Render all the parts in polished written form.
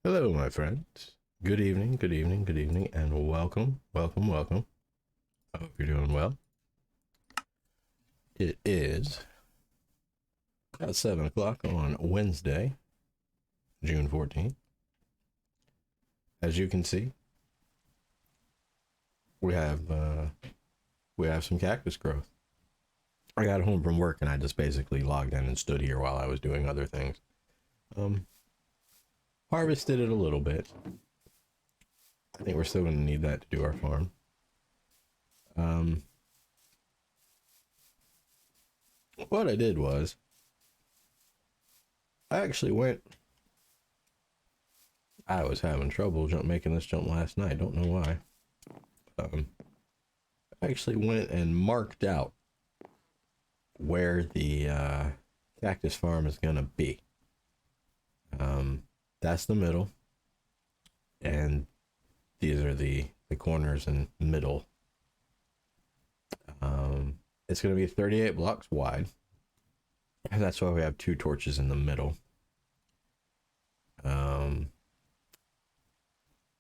Hello, my friends. Good evening, good evening, good evening, and welcome, welcome, welcome. I hope you're doing well. It is at 7 o'clock on Wednesday, June 14th. As you can see, we have some cactus growth. I got home from work and I just basically logged in and stood here while I was doing other things. Um, Harvested it a little bit. I think we're still going to need that to do our farm. What I did was, I was having trouble making this jump last night. Don't know why. I actually went and marked out where the cactus farm is going to be. That's the middle. And these are the corners and middle. It's going to be 38 blocks wide. And that's why we have two torches in the middle.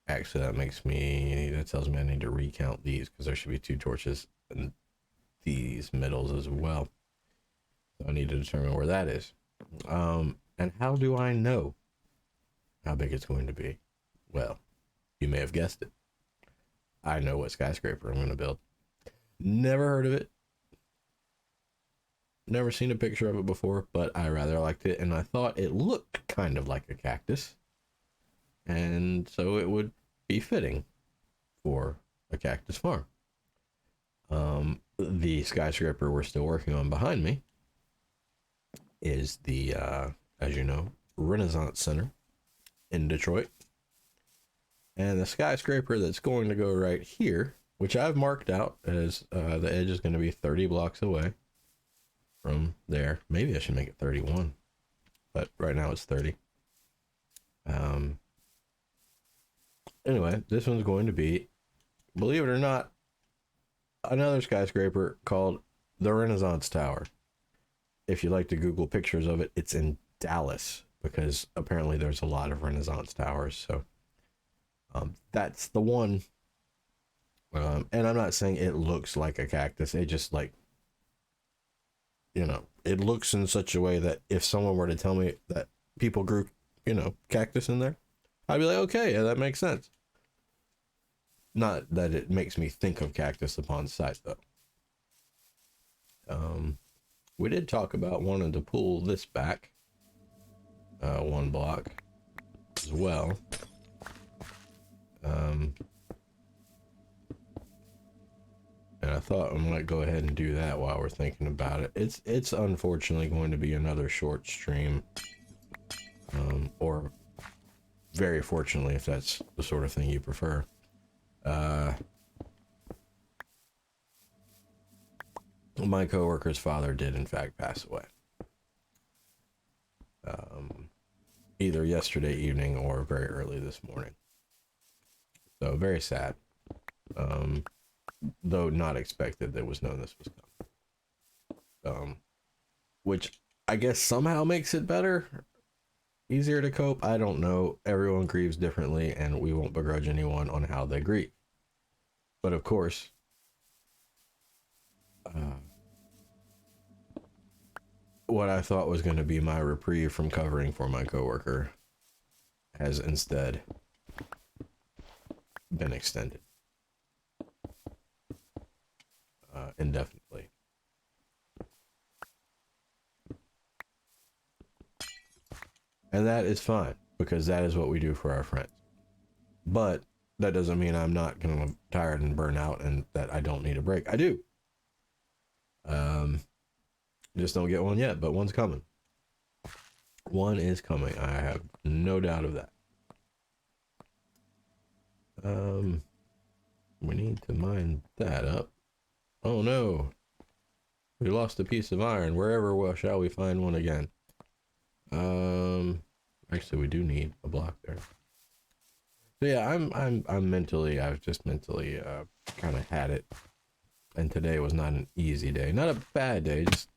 Actually, that tells me I need to recount these because there should be two torches in these middles as well. So I need to determine where that is. And how do I know how big it's going to be? Well, you may have guessed it. I know what skyscraper I'm going to build. Never heard of it. Never seen a picture of it before, but I rather liked it, and I thought it looked kind of like a cactus. And so it would be fitting for a cactus farm. The skyscraper we're still working on behind me is the, as you know, Renaissance Center in Detroit. And the skyscraper that's going to go right here, which I've marked out as the edge is going to be 30 blocks away from there. Maybe I should make it 31, but right now it's 30. Anyway, this one's going to be, believe it or not, another skyscraper called the Renaissance Tower. If you like to Google pictures of it, it's in Dallas because apparently there's a lot of Renaissance towers. So that's the one. And I'm not saying it looks like a cactus. It just it looks in such a way that if someone were to tell me that people grew, cactus in there, I'd be like, okay, yeah, that makes sense. Not that it makes me think of cactus upon sight, though. We did talk about wanting to pull this back one block as well. And I thought I might go ahead and do that while we're thinking about it. It's unfortunately going to be another short stream, or very fortunately, if that's the sort of thing you prefer. My coworker's father did in fact pass away. Either yesterday evening or very early this morning. So very sad. Though not expected, there was known this was coming. Which I guess somehow makes it better, easier to cope. I don't know. Everyone grieves differently, and we won't begrudge anyone on how they grieve. But of course, what I thought was going to be my reprieve from covering for my coworker has instead been extended indefinitely. And that is fine, because that is what we do for our friends. But that doesn't mean I'm not going to tired and burn out and that I don't need a break. I do. Just don't get one yet, but one's coming. One is coming. I have no doubt of that. We need to mine that up. Oh no. We lost a piece of iron. Wherever shall we find one again? Actually we do need a block there. So yeah, I've just mentally kind of had it. And today was not an easy day. Not a bad day, just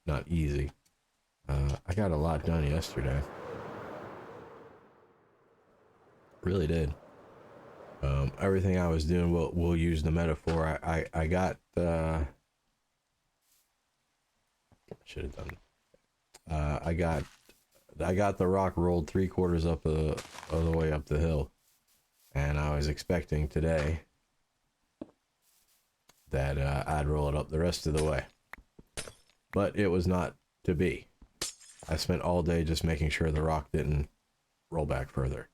not easy. I got a lot done yesterday. Really did. Everything I was doing, we'll use the metaphor. I got should have done. I got the rock rolled 3/4 up of the way up the hill, and I was expecting today that I'd roll it up the rest of the way, but it was not to be. I spent all day just making sure the rock didn't roll back further.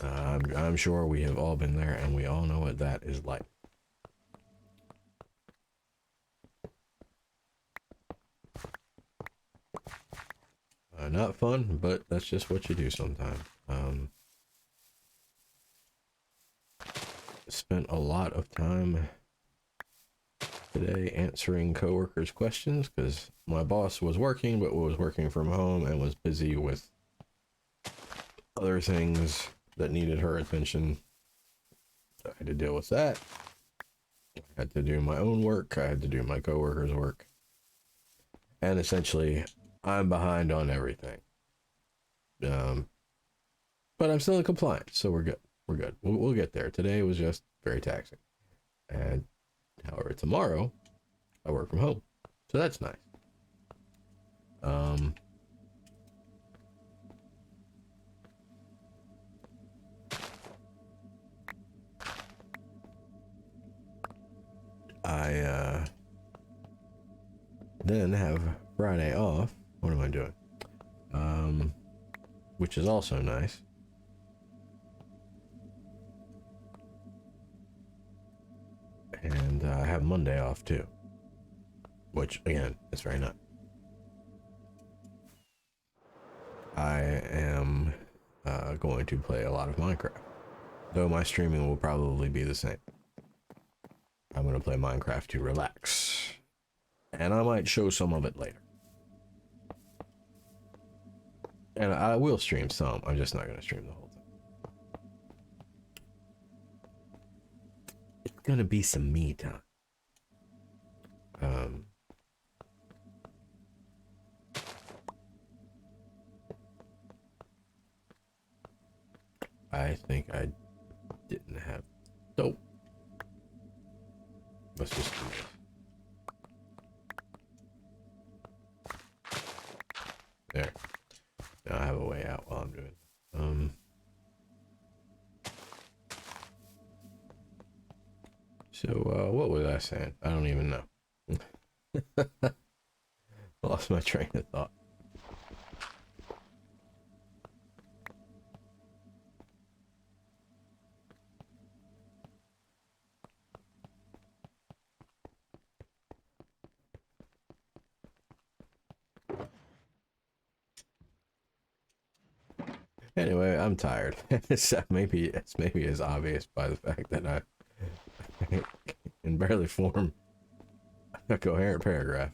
I'm sure we have all been there, and we all know what that is like. Not fun, but that's just what you do sometimes. Spent a lot of time today answering coworkers' questions because my boss was working, but was working from home and was busy with other things that needed her attention. So I had to deal with that. I had to do my own work. I had to do my coworkers' work. And essentially, I'm behind on everything. But I'm still in compliance, so we're good. We're good. We'll get there. Today was just very taxing. And however, tomorrow, I work from home. So that's nice. I then have Friday off. What am I doing? Which is also nice. And I have Monday off too, which again is very nice. I am going to play a lot of Minecraft, though my streaming will probably be the same. I'm going to play Minecraft to relax, and I might show some of it later. And I will stream some. I'm just not going to stream the whole thing. It's going to be some me time. I think I didn't have dope. Let's just do this. There. Now I have a way out while I'm doing it. So what was I saying? I don't even know. Lost my train of thought. Anyway, I'm tired. Maybe it's as obvious by the fact that I can barely form a coherent paragraph.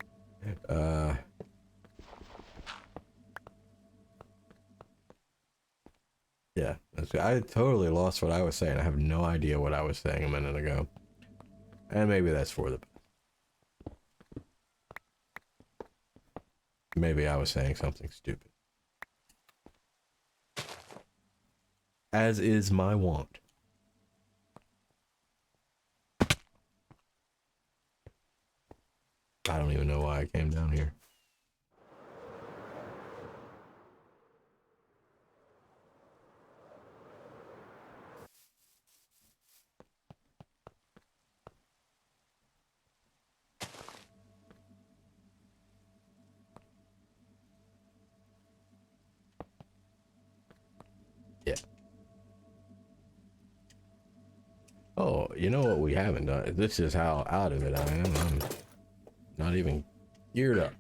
Yeah, I totally lost what I was saying. I have no idea what I was saying a minute ago. And maybe that's for the best. Maybe I was saying something stupid. As is my wont. I don't even know why I came down here. Yeah. Oh, you know what we haven't done? This is how out of it I am. I'm not even geared up.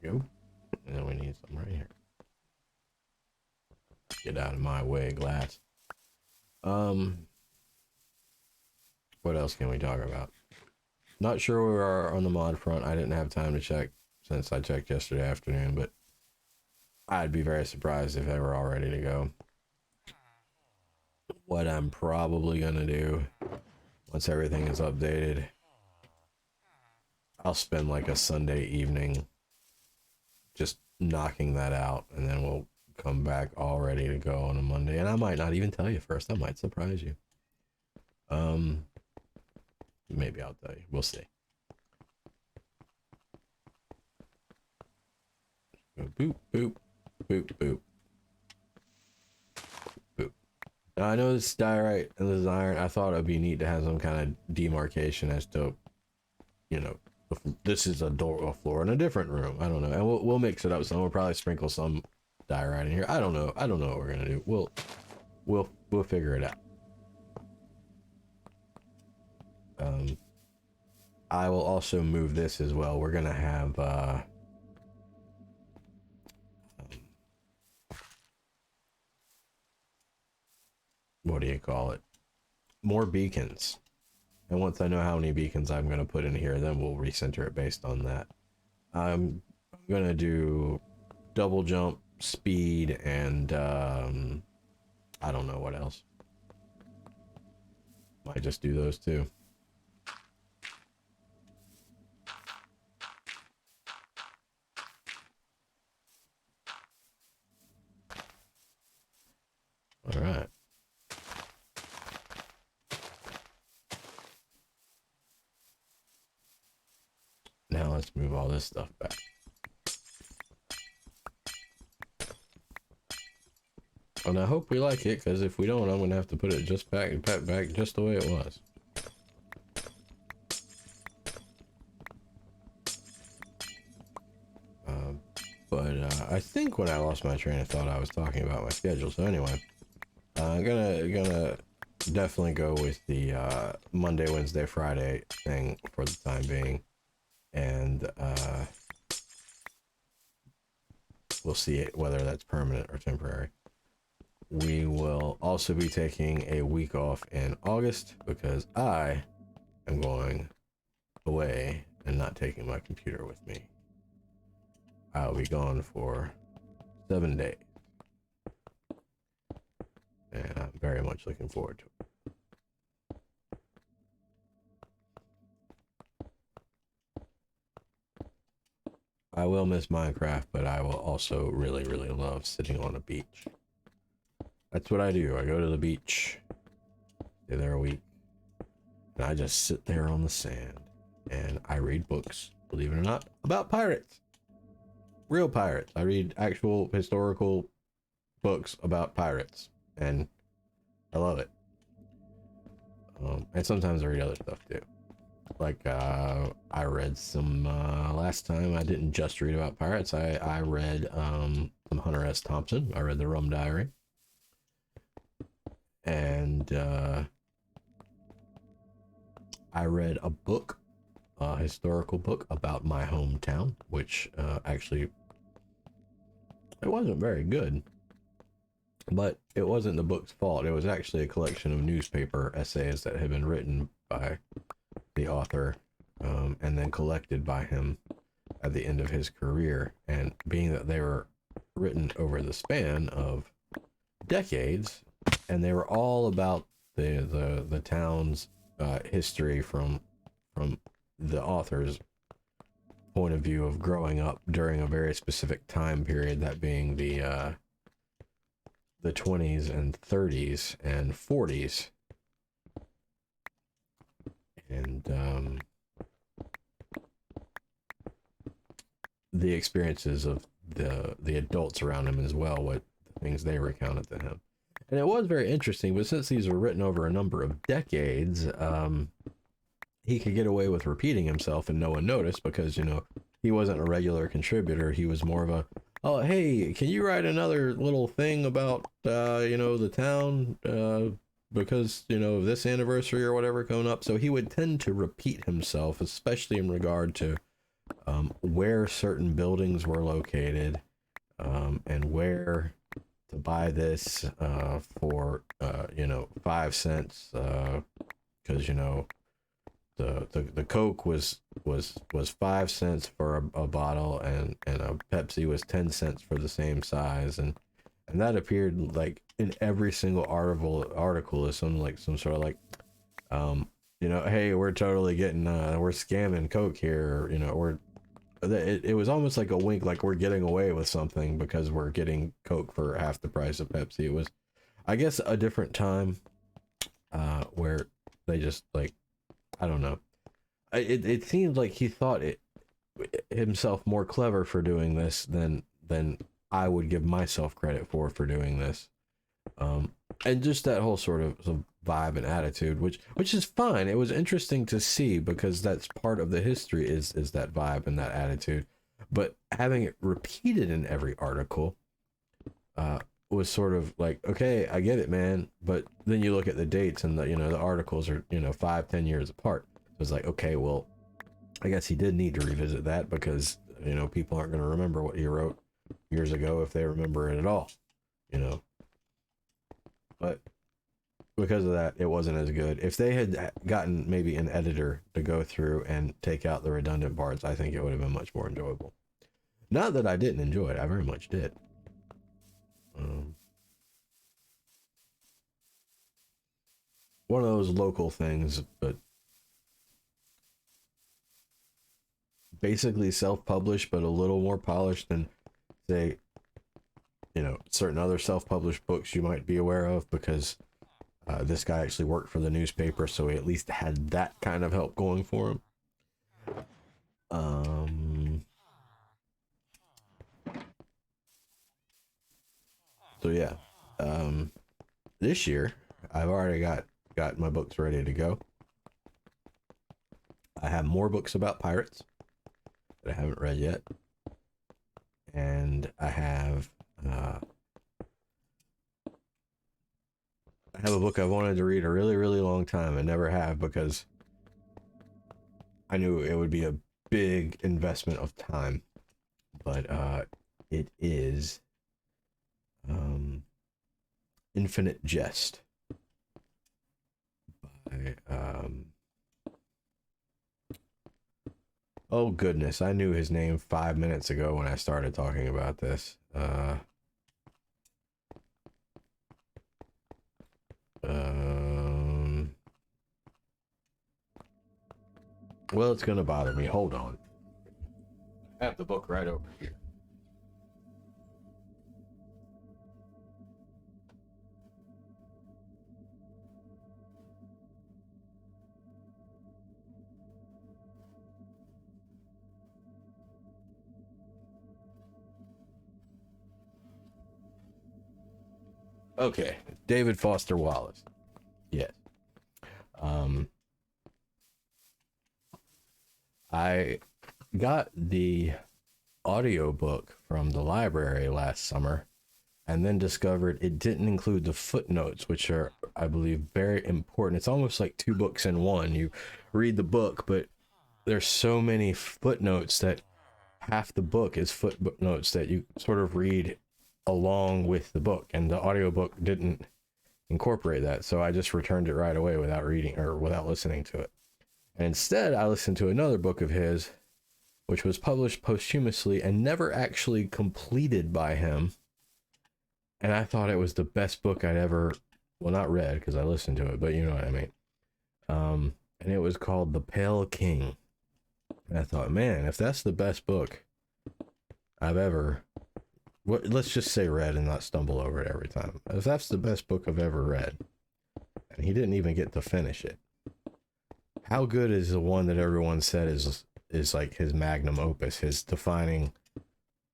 Go. And then we need some right here. Get out of my way, glass. What else can we talk about? Not sure where we are on the mod front. I didn't have time to check since I checked yesterday afternoon, but I'd be very surprised if they were all ready to go. What I'm probably gonna do once everything is updated, I'll spend like a Sunday evening just knocking that out, and then we'll come back all ready to go on a Monday. And I might not even tell you first. I might surprise you. Maybe I'll tell you. We'll see. Boop, boop, boop, boop, boop. Now, I know this is diorite and this is iron. I thought it'd be neat to have some kind of demarcation as to, you know, this is a floor in a different room. I don't know, and we'll mix it up. So we'll probably sprinkle some diorite in here. I don't know. I don't know what we're gonna do. We'll figure it out. I will also move this as well. We're gonna have what do you call it? More beacons. And once I know how many beacons I'm gonna put in here, then we'll recenter it based on that. I'm gonna do double jump, speed, and I don't know what else. Might just do those two. All right. Now let's move all this stuff back. And I hope we like it, because if we don't, I'm gonna have to put it just back just the way it was. But I think when I lost my train of thought, I was talking about my schedule. So anyway, I'm gonna definitely go with the Monday, Wednesday, Friday thing for the time being, and we'll see whether that's permanent or temporary. We will also be taking a week off in August because I am going away and not taking my computer with me. I'll be gone for 7 days. And I'm very much looking forward to it. I will miss Minecraft, but I will also really, really love sitting on a beach. That's what I do. I go to the beach, stay there a week, and I just sit there on the sand, and I read books, believe it or not, about pirates. Real pirates. I read actual historical books about pirates, and I love it. And sometimes I read other stuff too. Like, I read some, last time I didn't just read about pirates. I read, some Hunter S. Thompson. I read the Rum Diary. And I read a book, a historical book about my hometown, which actually, it wasn't very good, but it wasn't the book's fault. It was actually a collection of newspaper essays that had been written by the author and then collected by him at the end of his career. And being that they were written over the span of decades, and they were all about the town's history from the author's point of view of growing up during a very specific time period, that being the 20s and 30s and 40s, and the experiences of the adults around him as well, what things they recounted to him. And it was very interesting, but since these were written over a number of decades, he could get away with repeating himself and no one noticed, because, you know, he wasn't a regular contributor. He was more of a, oh, hey, can you write another little thing about, you know, the town, because, you know, this anniversary or whatever coming up. So he would tend to repeat himself, especially in regard to where certain buildings were located, and where to buy this for you know, 5 cents, because, you know, the Coke was 5 cents for a bottle, and a Pepsi was 10 cents for the same size, and that appeared like in every single article as some sort of like, you know, hey, we're totally getting we're scamming Coke here, you know, it was almost like a wink, like we're getting away with something because we're getting Coke for half the price of Pepsi. It was, I guess, a different time where they just like, I don't know. It seemed like he thought it himself more clever for doing this than I would give myself credit for doing this. And just that whole sort of vibe and attitude, which is fine. It was interesting to see because that's part of the history is that vibe and that attitude. But having it repeated in every article was sort of like, okay, I get it, man. But then you look at the dates and the articles are 5-10 years apart. So it's like, okay, well, I guess he did need to revisit that because people aren't going to remember what he wrote years ago if they remember it at all. But because of that, it wasn't as good. If they had gotten maybe an editor to go through and take out the redundant parts, I think it would have been much more enjoyable. Not that I didn't enjoy it, I very much did. One of those local things, but basically self-published, but a little more polished than, say, certain other self-published books you might be aware of, because this guy actually worked for the newspaper, so he at least had that kind of help going for him. So yeah, this year I've already got my books ready to go. I have more books about pirates that I haven't read yet, and I have a book I've wanted to read a really, really long time and never have because I knew it would be a big investment of time. But it is Infinite Jest by oh goodness, I knew his name 5 minutes ago when I started talking about this. Well, it's gonna bother me. Hold on. I have the book right over here. Okay, David Foster Wallace. Yes. I got the audiobook from the library last summer and then discovered it didn't include the footnotes, which are, I believe, very important. It's almost like two books in one. You read the book, but there's so many footnotes that half the book is footnotes that you sort of read along with the book, and the audiobook didn't incorporate that. So I just returned it right away without reading or without listening to it. And instead, I listened to another book of his, which was published posthumously and never actually completed by him. And I thought it was the best book I'd ever, well, not read because I listened to it, but you know what I mean. And it was called The Pale King. And I thought, man, if that's the best book I've ever, let's just say read and not stumble over it every time. If that's the best book I've ever read, and he didn't even get to finish it, how good is the one that everyone said is like his magnum opus, his defining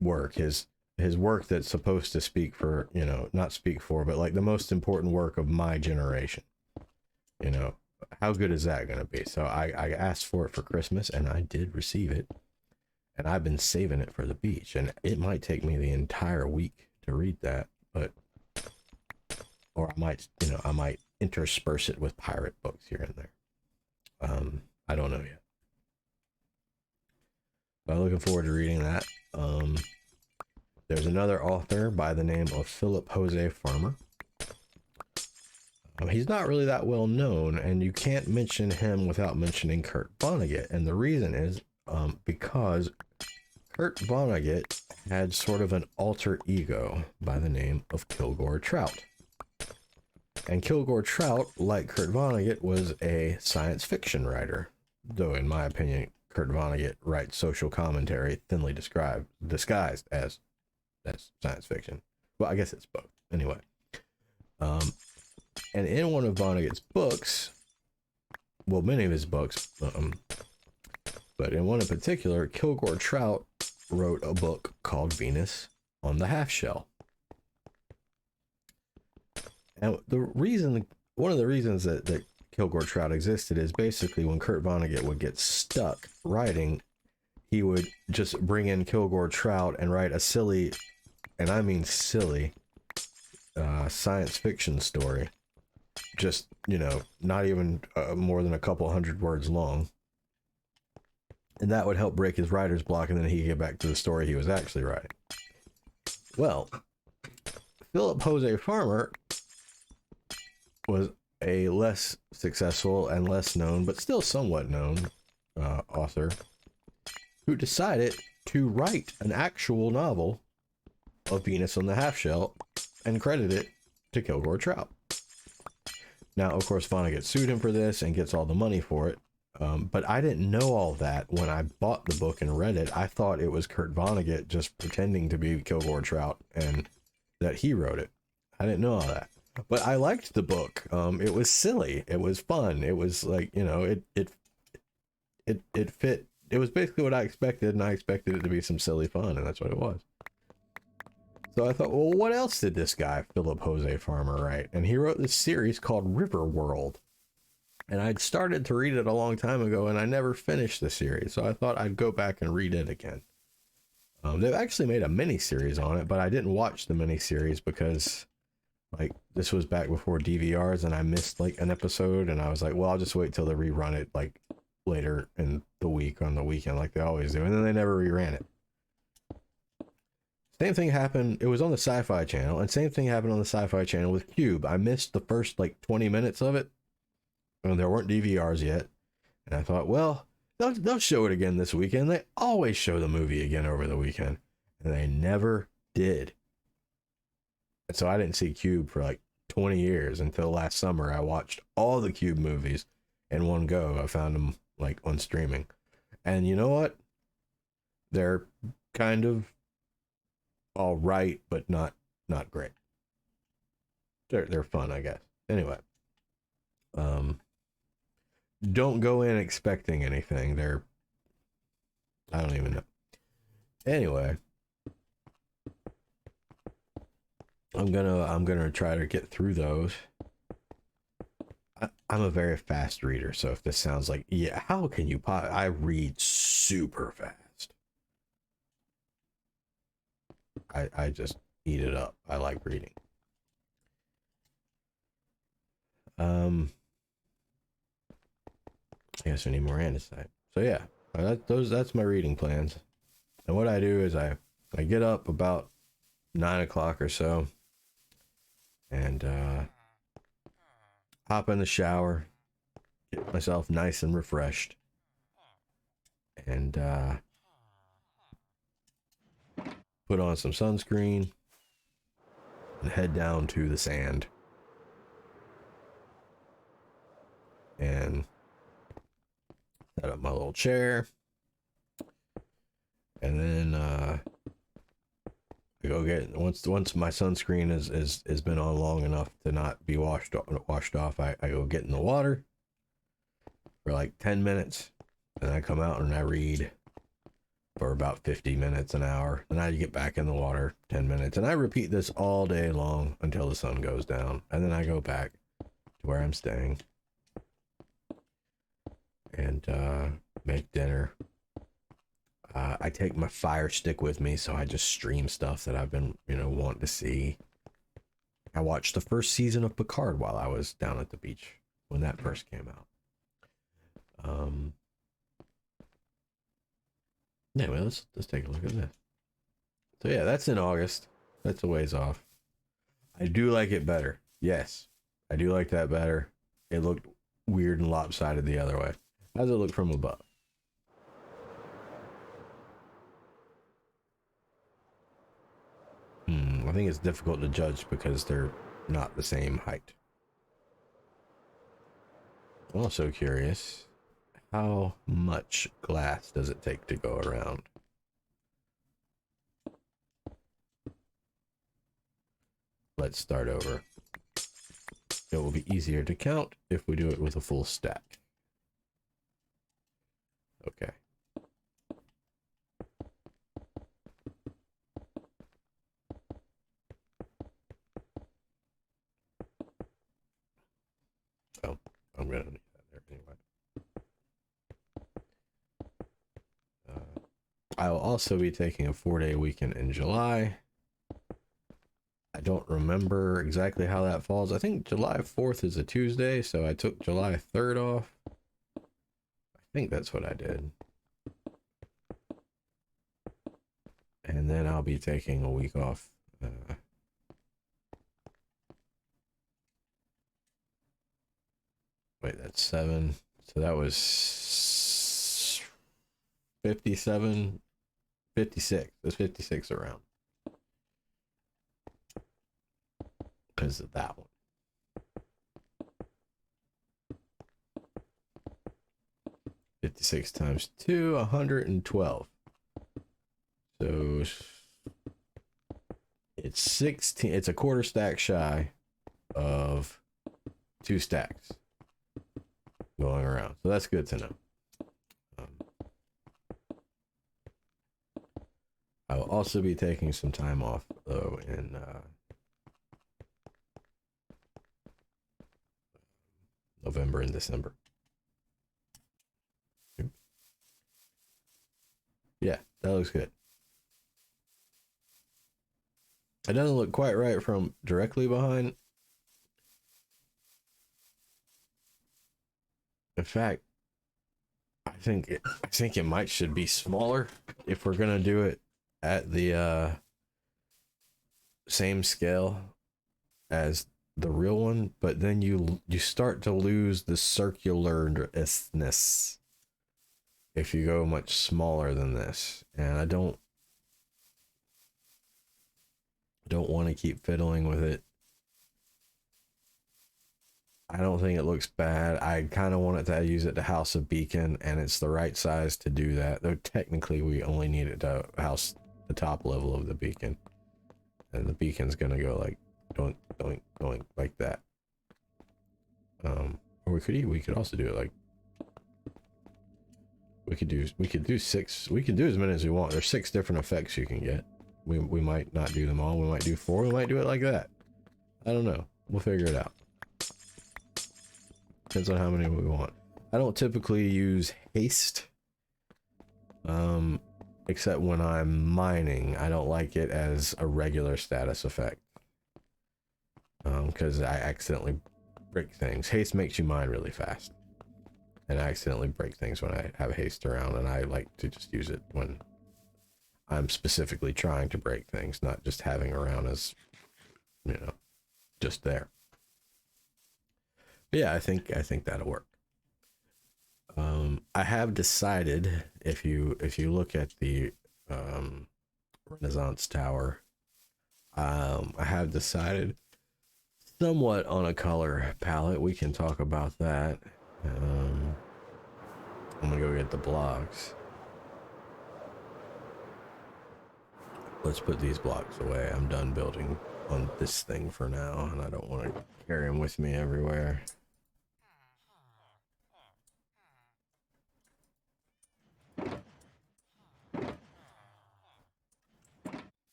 work, his work that's supposed to speak for, not speak for, but like the most important work of my generation. How good is that going to be? So I asked for it for Christmas and I did receive it, and I've been saving it for the beach, and it might take me the entire week to read that, but, or I might intersperse it with pirate books here and there. I don't know yet. But I'm looking forward to reading that. There's another author by the name of Philip Jose Farmer. He's not really that well known, and you can't mention him without mentioning Kurt Vonnegut. And the reason is because Kurt Vonnegut had sort of an alter ego by the name of Kilgore Trout. And Kilgore Trout, like Kurt Vonnegut, was a science fiction writer, though in my opinion, Kurt Vonnegut writes social commentary thinly disguised as that's science fiction. Well, I guess it's both. Anyway, and in one of Vonnegut's books, well, many of his books, but in one in particular, Kilgore Trout wrote a book called Venus on the Half Shell. And one of the reasons that Kilgore Trout existed is basically when Kurt Vonnegut would get stuck writing, he would just bring in Kilgore Trout and write a silly, and I mean silly, science fiction story. Just, you know, not even more than a couple hundred words long. And that would help break his writer's block, and then he could get back to the story he was actually writing. Well, Philip Jose Farmer was a less successful and less known, but still somewhat known author who decided to write an actual novel of Venus on the Half Shell and credit it to Kilgore Trout. Now, of course, Vonnegut sued him for this and gets all the money for it. But I didn't know all that when I bought the book and read it. I thought it was Kurt Vonnegut just pretending to be Kilgore Trout and that he wrote it. I didn't know all that. But I liked the book. It was silly. It was fun. It was like, you know, it fit. It was basically what I expected, and I expected it to be some silly fun, and that's what it was. So I thought, well, what else did this guy, Philip Jose Farmer, write? And he wrote this series called River World. And I'd started to read it a long time ago, and I never finished the series. So I thought I'd go back and read it again. They've actually made a mini-series on it, but I didn't watch the mini-series because, like, this was back before DVRs, and I missed, like, an episode. And I was like, well, I'll just wait till they rerun it, like, later in the week, on the weekend, like they always do. And then they never reran it. Same thing happened. It was on the Sci-Fi Channel, and same thing happened on the Sci-Fi Channel with Cube. I missed the first, like, 20 minutes of it. And there weren't DVRs yet. And I thought, well, they'll show it again this weekend. They always show the movie again over the weekend. And they never did. And so I didn't see Cube for like 20 years until last summer. I watched all the Cube movies in one go. I found them like on streaming. And you know what? They're kind of all right, but not great. They're fun, I guess. Anyway. Don't go in expecting anything. I don't even know. Anyway, I'm gonna try to get through those. I'm a very fast reader, so if this sounds like, yeah, how can you I read super fast. I just eat it up. I like reading. I guess I need more andesite. So yeah, that's my reading plans. And what I do is I get up about 9 o'clock or so and hop in the shower, get myself nice and refreshed, and put on some sunscreen and head down to the sand. And set up my little chair, and then I go get, once my sunscreen has been on long enough to not be washed off, I go get in the water for like 10 minutes, and I come out and I read for about 50 minutes, an hour, and I get back in the water 10 minutes, and I repeat this all day long until the sun goes down, and then I go back to where I'm staying and make dinner. I take my Fire Stick with me, so I just stream stuff that I've been, wanting to see. I watched the first season of Picard while I was down at the beach when that first came out. Anyway, let's take a look at this. So yeah, that's in August. That's a ways off. I do like it better. Yes, I do like that better. It looked weird and lopsided the other way. How does it look from above? I think it's difficult to judge because they're not the same height. I'm also curious How much glass does it take to go around? Let's start over. It will be easier to count if we do it with a full stack. Okay. Oh, I'm gonna need that there anyway. I will also be taking a 4-day weekend in July. I don't remember exactly how that falls. I think July 4th is a Tuesday, so I took July 3rd off. I think that's what I did. And then I'll be taking a week off. Wait, that's 7. So that was 57, 56. There's 56 around. Because of that one. $56 times 2, $112. So it's 16. It's a quarter stack shy of 2 stacks going around. So that's good to know. I will also be taking some time off though in November and December. Yeah, that looks good. It doesn't look quite right from directly behind. In fact, I think it might should be smaller if we're gonna do it at the same scale as the real one, but then you start to lose the circularness if you go much smaller than this, and I don't want to keep fiddling with it. I don't think it looks bad. I kind of wanted to use it to house a beacon, and it's the right size to do that, though technically we only need it to house the top level of the beacon, and the beacon's gonna go like doink doink doink like that. Or we could also do it like we could do 6. We can do as many as we want. There's 6 different effects you can get. We might not do them all. We might do 4. We might do it like that. I don't know. We'll figure it out. Depends on how many we want. I don't typically use haste, except when I'm mining. I don't like it as a regular status effect, because I accidentally break things. Haste makes you mine really fast, and I accidentally break things when I have haste around, and I like to just use it when I'm specifically trying to break things, not just having around as, you know, just there. But yeah, I think that'll work. I have decided, if you look at the Renaissance Tower, I have decided somewhat on a color palette. We can talk about that. I'm gonna go get the blocks. Let's put these blocks away. I'm done building on this thing for now, and I don't want to carry them with me everywhere.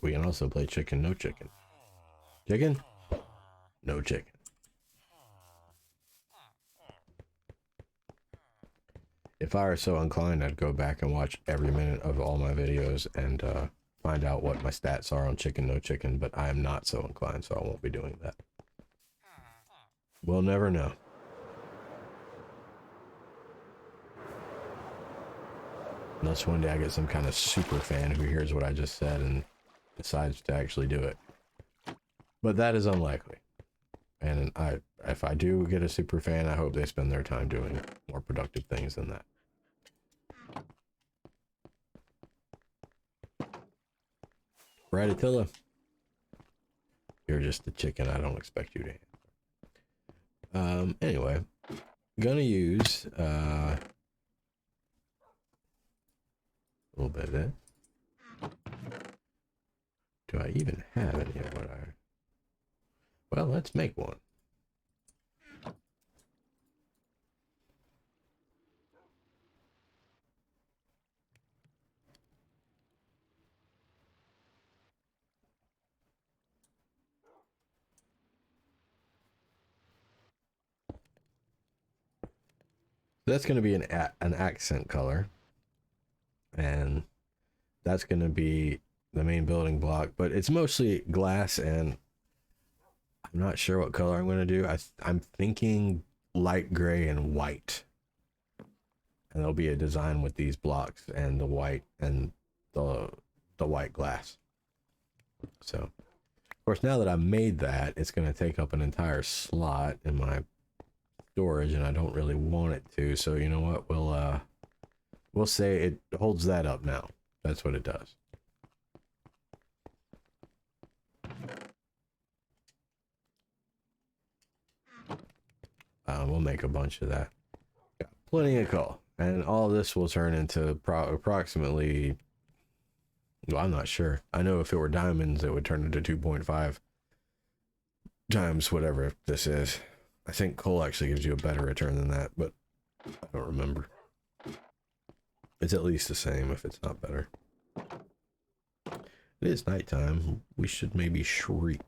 We can also play chicken, no chicken. Chicken? No chicken. If I were so inclined, I'd go back and watch every minute of all my videos and find out what my stats are on chicken, no chicken, but I am not so inclined, so I won't be doing that. We'll never know. Unless one day I get some kind of super fan who hears what I just said and decides to actually do it. But that is unlikely. And if I do get a super fan, I hope they spend their time doing more productive things than that. Right, Attila? You're just a chicken. I don't expect you to. Anyway, gonna use a little bit of this. Do I even have any of what I... Well, let's make one. That's going to be an accent color, and that's going to be the main building block, but it's mostly glass, and I'm not sure what color I'm going to do. I'm thinking light gray and white, and there'll be a design with these blocks and the white and the white glass. So of course, now that I've made that, it's going to take up an entire slot in my storage, and I don't really want it to. So you know what, we'll say it holds that up now. That's what it does. We'll make a bunch of that. Got plenty of coal, and all this will turn into approximately, well, I'm not sure. I know if it were diamonds, it would turn into 2.5 times whatever this is. I think coal actually gives you a better return than that, but I don't remember. It's at least the same, if it's not better. It is nighttime. We should maybe shriek.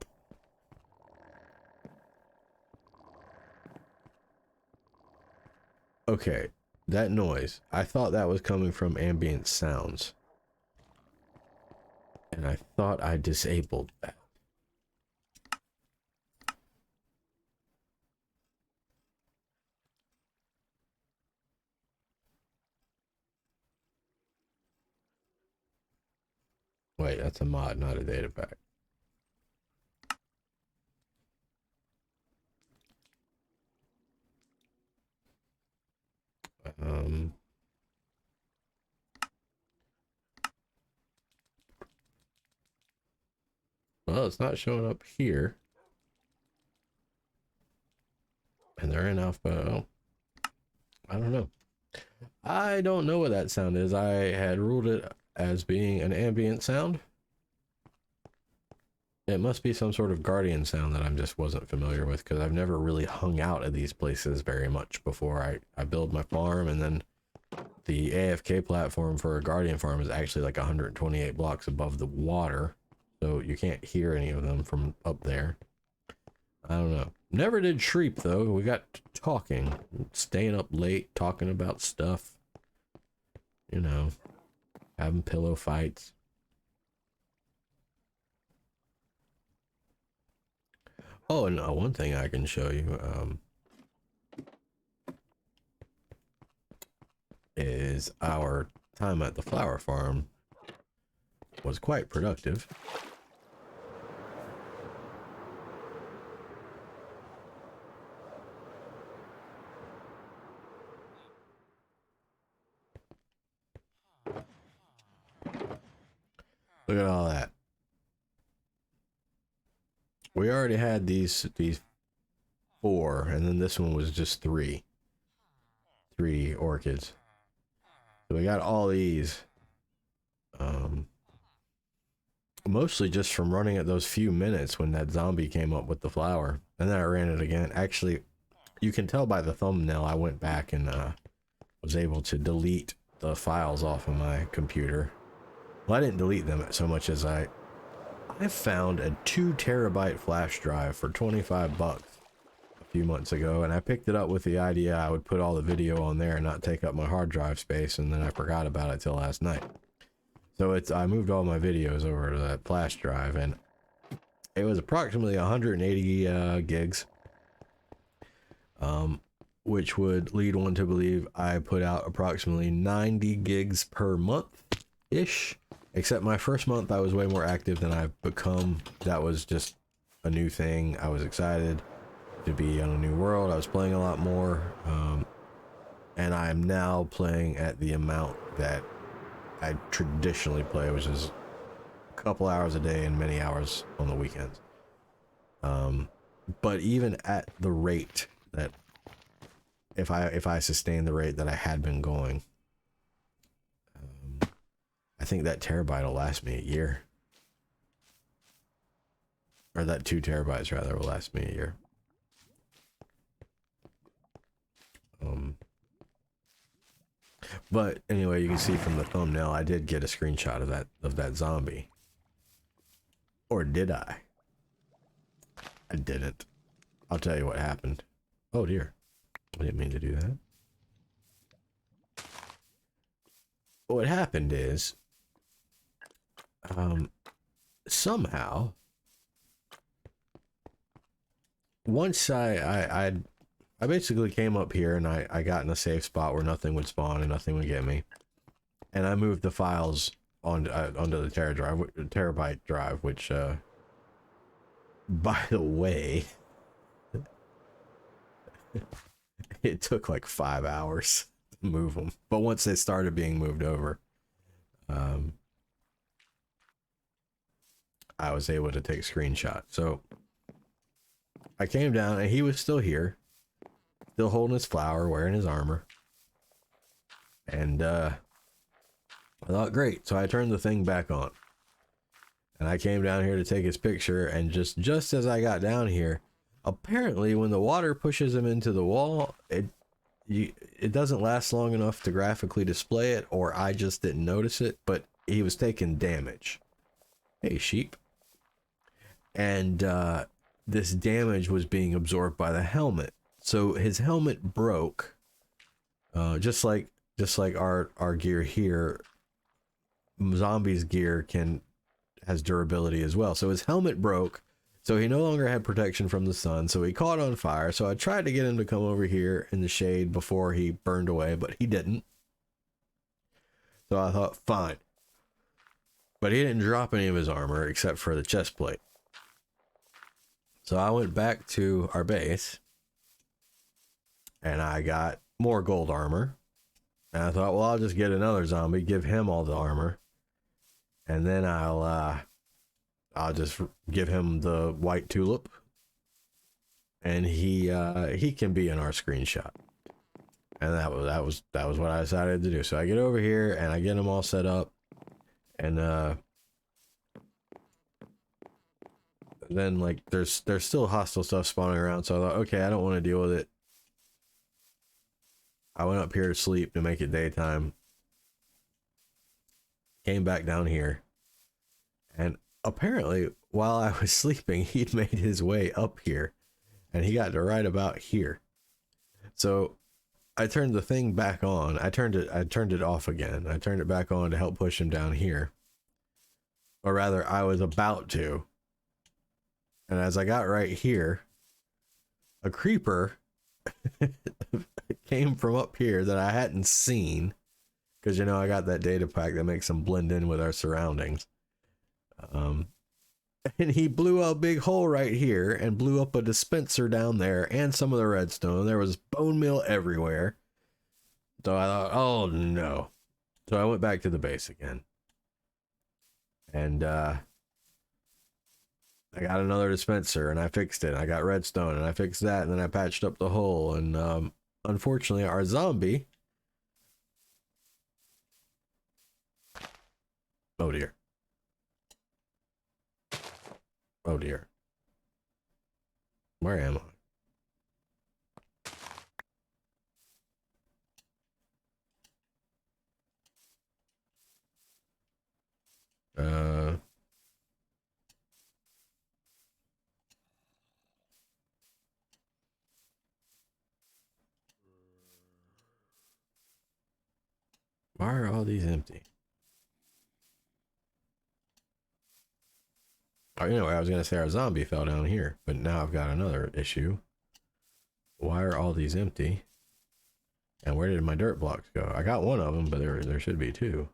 Okay, that noise. I thought that was coming from ambient sounds. And I thought I disabled that. Wait, that's a mod, not a data pack. Well, it's not showing up here. And they're in alpha. I don't know. I don't know what that sound is. I had ruled it as being an ambient sound. It must be some sort of guardian sound that I just wasn't familiar with, because I've never really hung out at these places very much before. I build my farm, and then the AFK platform for a guardian farm is actually like 128 blocks above the water, so you can't hear any of them from up there. I don't know. Never did shriek though. We got talking, staying up late, talking about stuff. You know, having pillow fights. Oh, and one thing I can show you is our time at the flower farm was quite productive. Look at all that. We already had these 4, and then this one was just 3 orchids. So we got all these. Mostly just from running at those few minutes when that zombie came up with the flower. And then I ran it again. Actually, you can tell by the thumbnail, I went back and was able to delete the files off of my computer. Well, I didn't delete them so much as I found a 2 terabyte flash drive for 25 bucks a few months ago, and I picked it up with the idea I would put all the video on there and not take up my hard drive space, and then I forgot about it till last night. So I moved all my videos over to that flash drive, and it was approximately 180 gigs, which would lead one to believe I put out approximately 90 gigs per month-ish. Except my first month, I was way more active than I've become. That was just a new thing. I was excited to be on a new world. I was playing a lot more. And I'm now playing at the amount that I traditionally play, which is a couple hours a day and many hours on the weekends. But even at the rate that if I sustain the rate that I had been going. I think that terabyte will last me a year. Or that 2 terabytes rather will last me a year. But anyway, you can see from the thumbnail, I did get a screenshot of that zombie. Or did I? I didn't. I'll tell you what happened. Oh dear. I didn't mean to do that. What happened is, somehow, once I basically came up here and I got in a safe spot where nothing would spawn and nothing would get me, and I moved the files onto the terabyte drive, which, by the way, it took like 5 hours to move them. But once they started being moved over, I was able to take a screenshot. So I came down and he was still here, still holding his flower, wearing his armor. And I thought, great. So I turned the thing back on. And I came down here to take his picture, and just as I got down here, apparently when the water pushes him into the wall, it doesn't last long enough to graphically display it, or I just didn't notice it, but he was taking damage. Hey, sheep. And this damage was being absorbed by the helmet. So his helmet broke, just like our gear here. Zombies' gear has durability as well. So his helmet broke, so he no longer had protection from the sun, so he caught on fire. So I tried to get him to come over here in the shade before he burned away, but he didn't. So I thought, fine. But he didn't drop any of his armor except for the chest plate. So I went back to our base and I got more gold armor. And I thought, well, I'll just get another zombie, give him all the armor. And then I'll just give him the white tulip, and he can be in our screenshot. And that was what I decided to do. So I get over here and I get them all set up, and then like there's still hostile stuff spawning around. So I thought, okay, I don't want to deal with it. I went up here to sleep to make it daytime. Came back down here, and apparently while I was sleeping, he'd made his way up here, and he got to right about here. So I turned the thing back on. I turned it off again. I turned it back on to help push him down here. Or rather, I was about to. And as I got right here, a creeper came from up here that I hadn't seen. Because, you know, I got that data pack that makes them blend in with our surroundings. And he blew a big hole right here and blew up a dispenser down there and some of the redstone. There was bone meal everywhere. So I thought, oh no. So I went back to the base again. And I got another dispenser and I fixed it. I got redstone and I fixed that, and then I patched up the hole. And unfortunately, our zombie... Oh dear. Oh dear. Where am I? Why are all these empty? Oh, anyway, I was going to say our zombie fell down here, but now I've got another issue. Why are all these empty? And where did my dirt blocks go? I got one of them, but there should be two.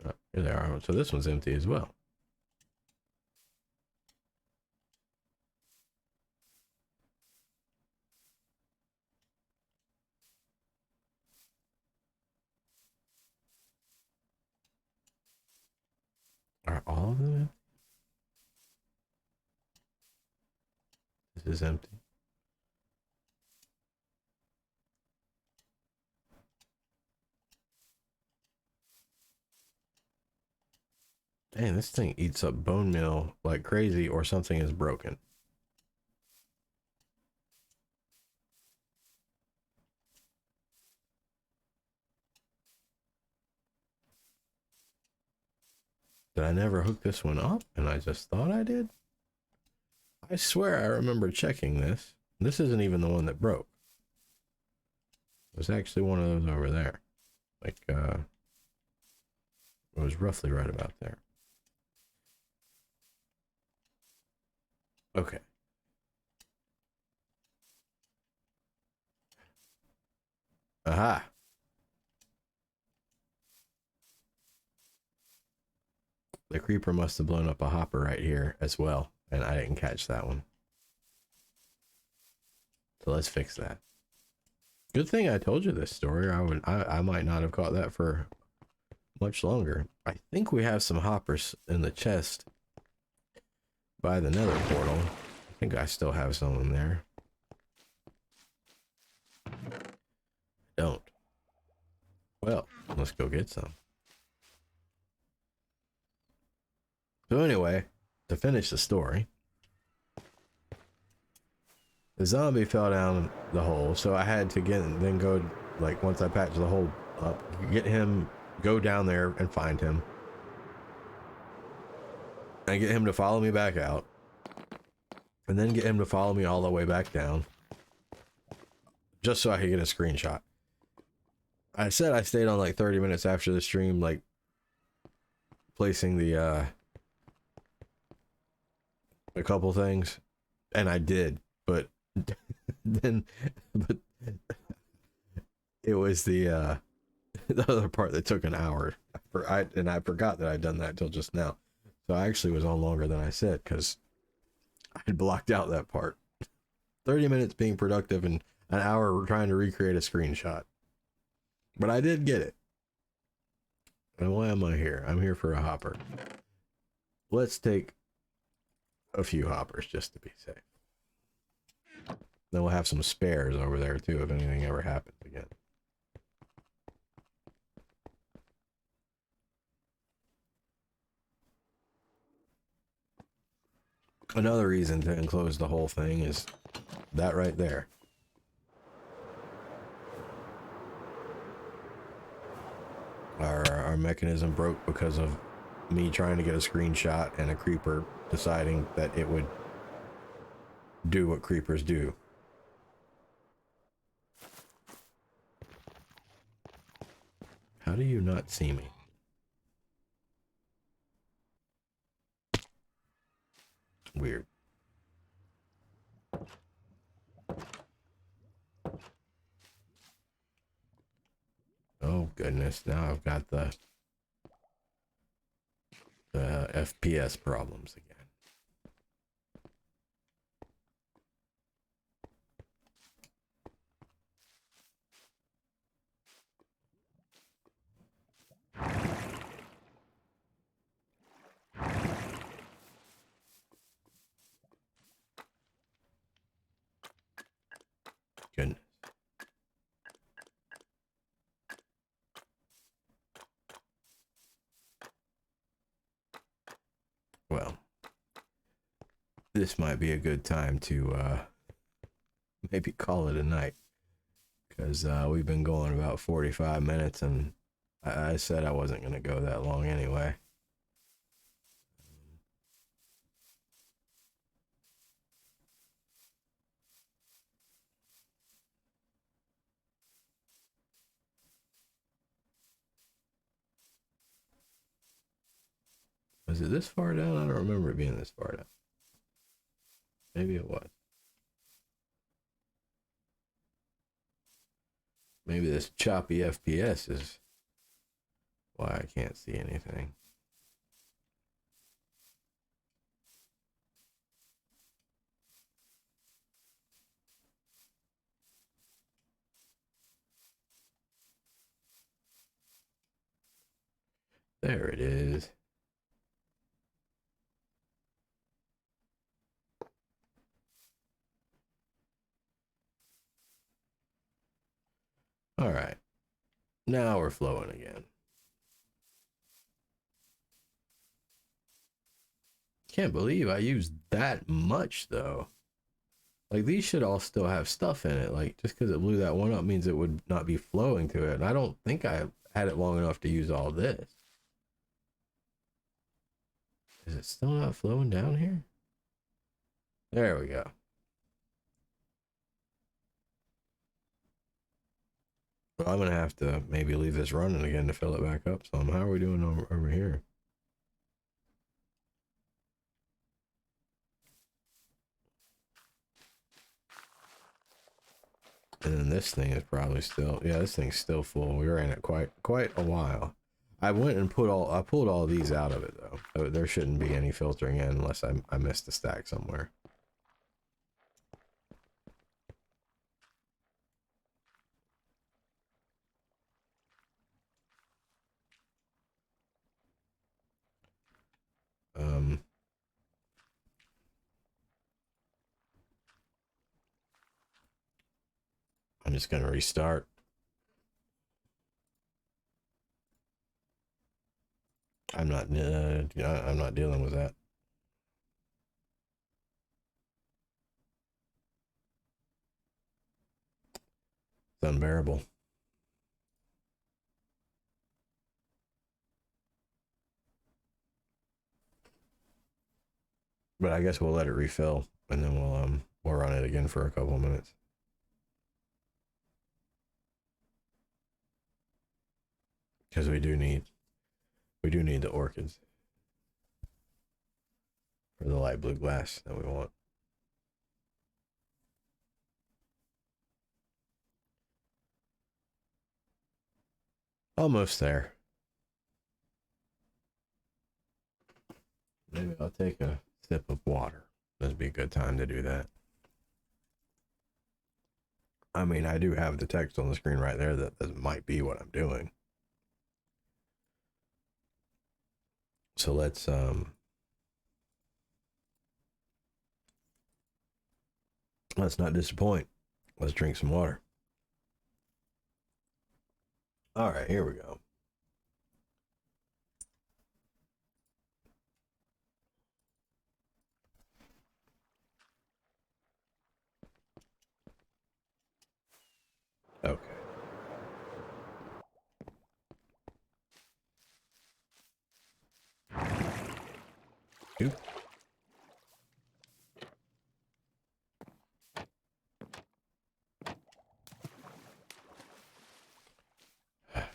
Here they are. So this one's empty as well. Are all of them empty? This is empty. Man, this thing eats up bone meal like crazy, or something is broken. Did I never hook this one up and I just thought I did? I swear I remember checking this. This isn't even the one that broke. It was actually one of those over there. Like, it was roughly right about there. Okay. Aha. The creeper must have blown up a hopper right here as well, and I didn't catch that one. So let's fix that. Good thing I told you this story. I might not have caught that for much longer. I think we have some hoppers in the chest by the nether portal. I think I still have some in there. Don't. Well, let's go get some. So anyway, to finish the story, the zombie fell down the hole, so I had to then go, like, once I patched the hole up, get him, go down there and find him, and get him to follow me back out, and then get him to follow me all the way back down, just so I could get a screenshot. I said I stayed on like 30 minutes after the stream, like, placing the a couple things, and I did, but then but it was the the other part that took an hour. I forgot that I'd done that till just now, so I actually was on longer than I said because I had blocked out that part. 30 minutes being productive and an hour trying to recreate a screenshot, but I did get it. And why am I here? I'm here for a hopper. Let's take a few hoppers just to be safe. Then we'll have some spares over there too if anything ever happens again. Another reason to enclose the whole thing is that right there. Our mechanism broke because of me trying to get a screenshot and a creeper deciding that it would do what creepers do. How do you not see me? Weird. Oh goodness, now I've got the FPS problems again. Goodness. Well, this might be a good time to maybe call it a night, because we've been going about 45 minutes and I said I wasn't going to go that long anyway. Was it this far down? I don't remember it being this far down. Maybe it was. Maybe this choppy FPS is why I can't see anything. There it is. All right. Now we're flowing again. can't believe I used that much though. Like these should all still have stuff in it. Like just because it blew that one up means it would not be flowing to it. And I don't think I had it long enough to use all this. Is it still not flowing down here? There we go. Well, I'm gonna have to maybe leave this running again to fill it back up some. How are we doing over here? And then this thing is probably still, yeah, this thing's still full. We were in it quite a while. I went and I pulled all these out of it though. So there shouldn't be any filtering in unless I missed a stack somewhere. I'm just gonna restart. I'm not dealing with that. It's unbearable. But I guess we'll let it refill and then we'll run it again for a couple of minutes. Because we do need the orchids for the light blue glass that we want. Almost there. Maybe I'll take a sip of water. This would be a good time to do that. I mean, I do have the text on the screen right there that might be what I'm doing. So let's not disappoint. Let's drink some water. All right, here we go. Okay. Oop.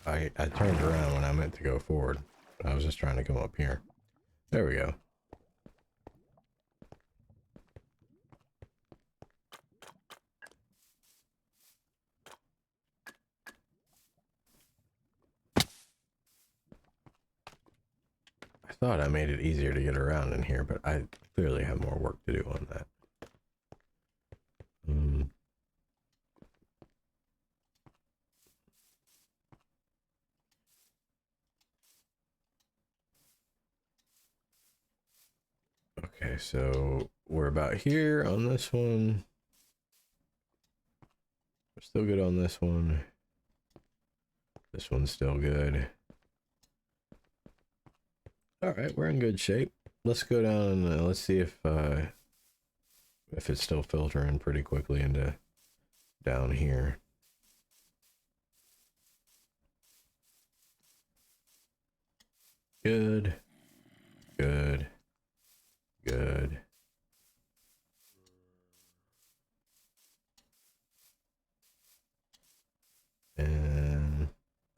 I turned around when I meant to go forward. I was just trying to come up here. There we go. I thought I made it easier to get around in here, but I clearly have more work to do on that. Okay, so we're about here on this one. We're still good on this one. This one's still good. All right, we're in good shape. Let's go down and let's see if it's still filtering pretty quickly into down here. Good. Good. Good. And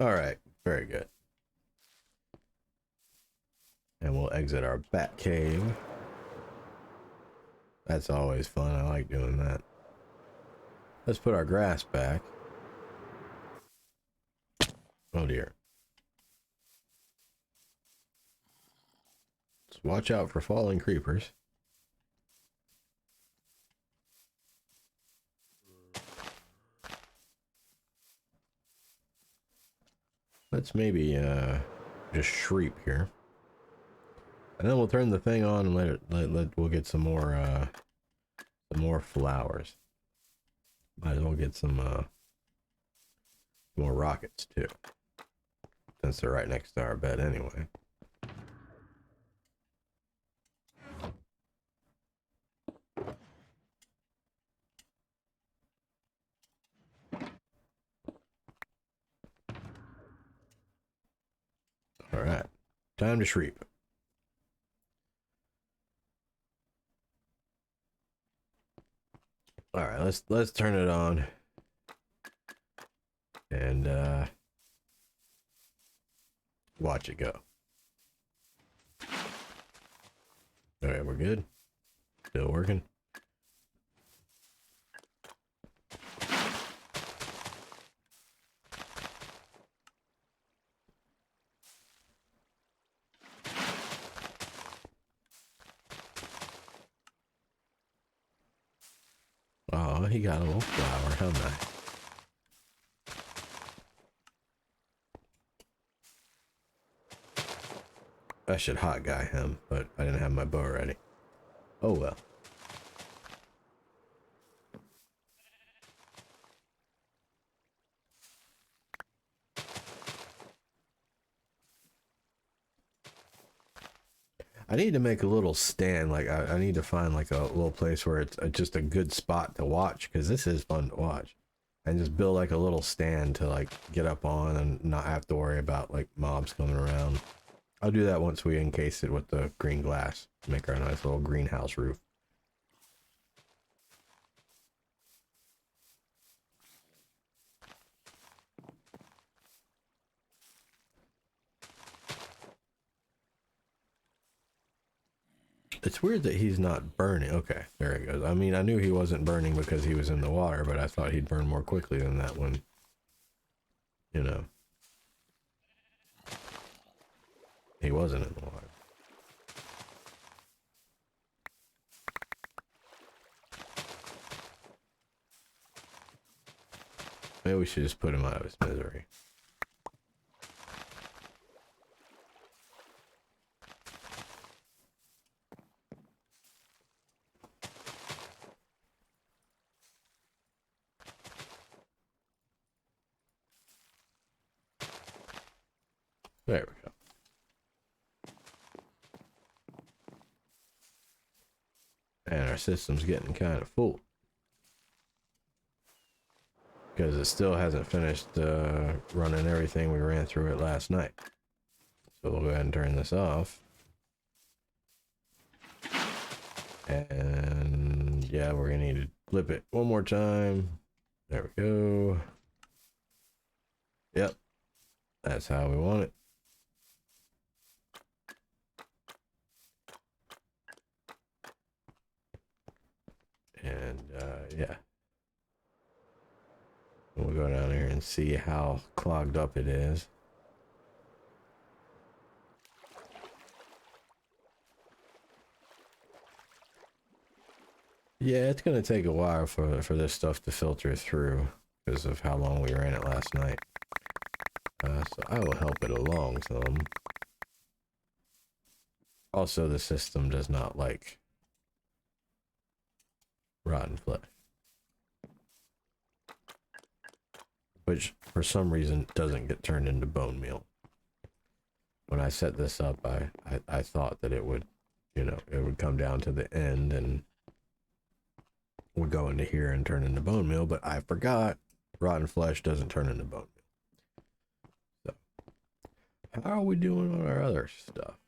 all right, very good. And we'll exit our bat cave. That's always fun. I like doing that. Let's put our grass back. Oh dear. Let's watch out for falling creepers. Let's maybe just shriek here. And then we'll turn the thing on and we'll get some more flowers. Might as well get some more rockets too. Since they're right next to our bed anyway. Time to shreep. All right, let's turn it on. And watch it go. All right, we're good. Still working. Oh, he got a little flower. How nice. I should hot guy him, but I didn't have my bow ready. Oh well. I need to make a little stand. Like I need to find like a little place where it's just a good spot to watch, because this is fun to watch. And just build like a little stand to like get up on and not have to worry about like mobs coming around. I'll do that once we encase it with the green glass. Make our nice little greenhouse roof. It's weird that he's not burning. Okay, there he goes. I mean, I knew he wasn't burning because he was in the water, but I thought he'd burn more quickly than that when, you know, he wasn't in the water. Maybe we should just put him out of his misery. There we go. And our system's getting kind of full, because it still hasn't finished running everything we ran through it last night. So we'll go ahead and turn this off. And yeah, we're gonna need to flip it one more time. There we go. Yep, that's how we want it. And yeah, we'll go down here and see how clogged up it is. Yeah, it's gonna take a while for this stuff to filter through because of how long we ran it last night. So I will help it along some. Also, the system does not like rotten flesh, which for some reason doesn't get turned into bone meal. When I set this up, I thought that it would, you know, it would come down to the end and would go into here and turn into bone meal, but I forgot rotten flesh doesn't turn into bone meal. So, how are we doing on our other stuff?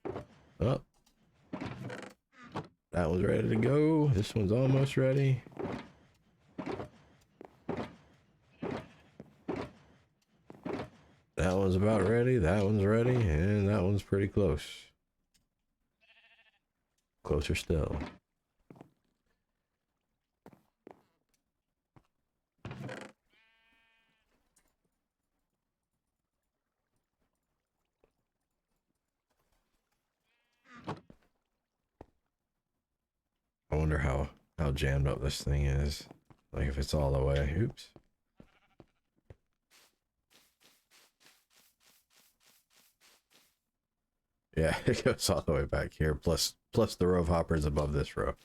Oh, that one's ready to go. This one's almost ready. That one's about ready. That one's ready. And that one's pretty close. Closer still. I wonder how jammed up this thing is. Like if it's all the way. Oops. Yeah, it goes all the way back here. Plus the row of hoppers above this row.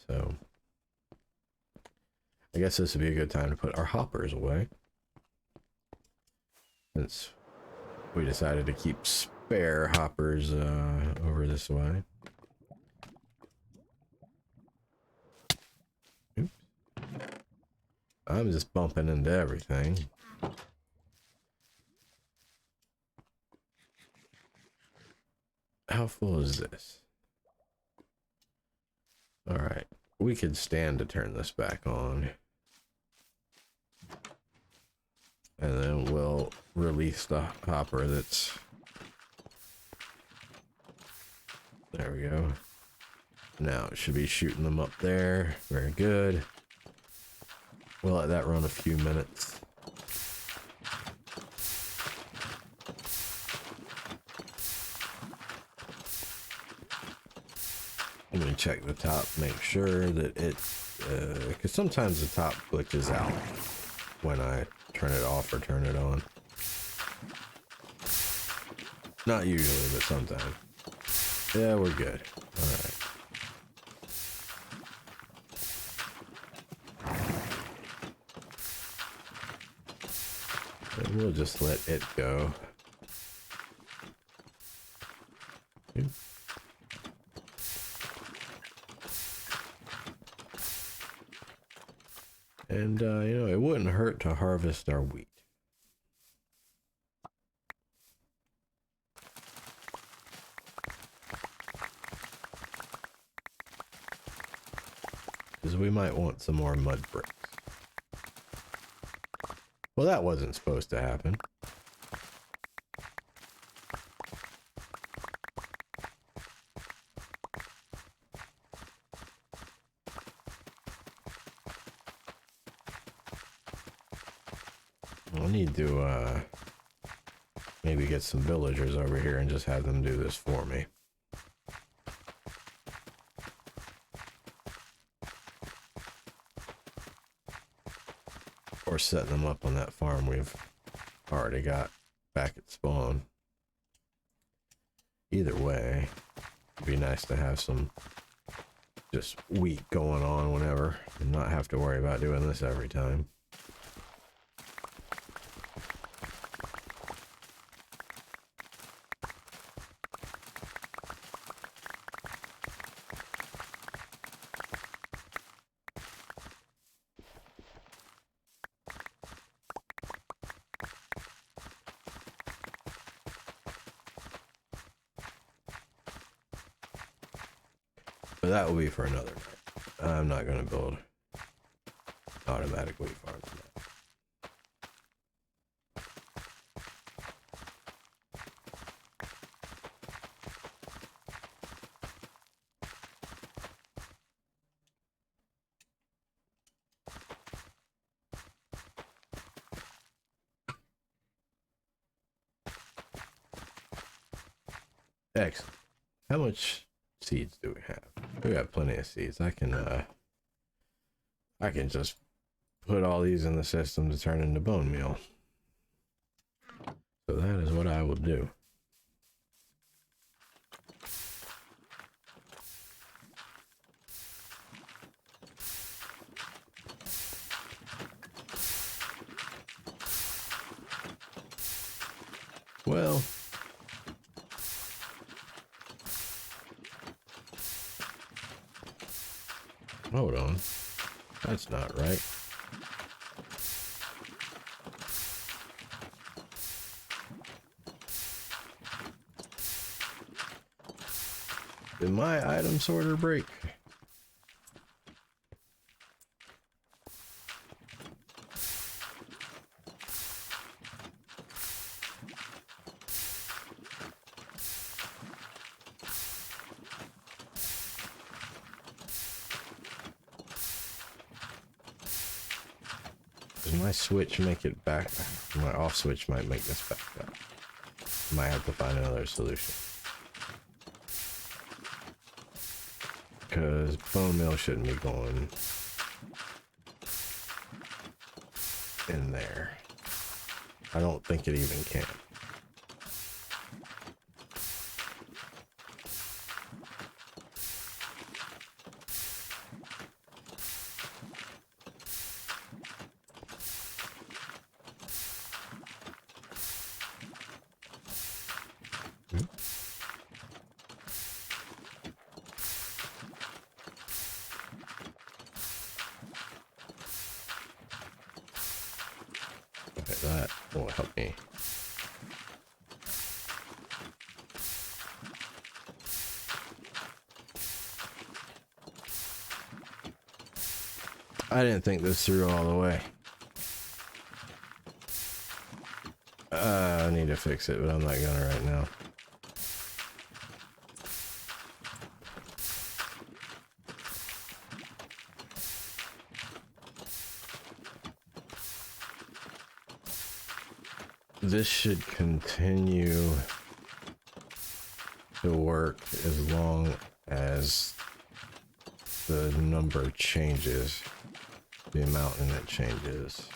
So I guess this would be a good time to put our hoppers away, since we decided to keep spare hoppers over this way. Oops. I'm just bumping into everything. How full is this? Alright. We could stand to turn this back on. And then we'll release the hopper that's... There we go. Now it should be shooting them up there. Very good. We'll let that run a few minutes. Let me check the top, make sure that it, because sometimes the top glitches out when I turn it off or turn it on. Not usually, but sometimes. Yeah, we're good. All right. And we'll just let it go. And, you know, it wouldn't hurt to harvest our wheat. Because we might want some more mud bricks. Well, that wasn't supposed to happen. I'll need to, maybe get some villagers over here and just have them do this for me. Or set them up on that farm we've already got back at spawn. Either way, it'd be nice to have some just wheat going on whenever and not have to worry about doing this every time. But that will be for another night. I'm not going to build automatic wheat farms now. Excellent. How much seeds do we have? We got plenty of seeds. I can just put all these in the system to turn into bone meal. So that is what I will do. Well, hold on. That's not right. Did my item sorter break? Does my switch make it back? My off switch might make this back up. Might have to find another solution. Because bone meal shouldn't be going in there. I don't think it even can. will help me. I didn't think this through all the way. I need to fix it, but I'm not gonna right now. This should continue to work as long as the number changes, the amount in it changes.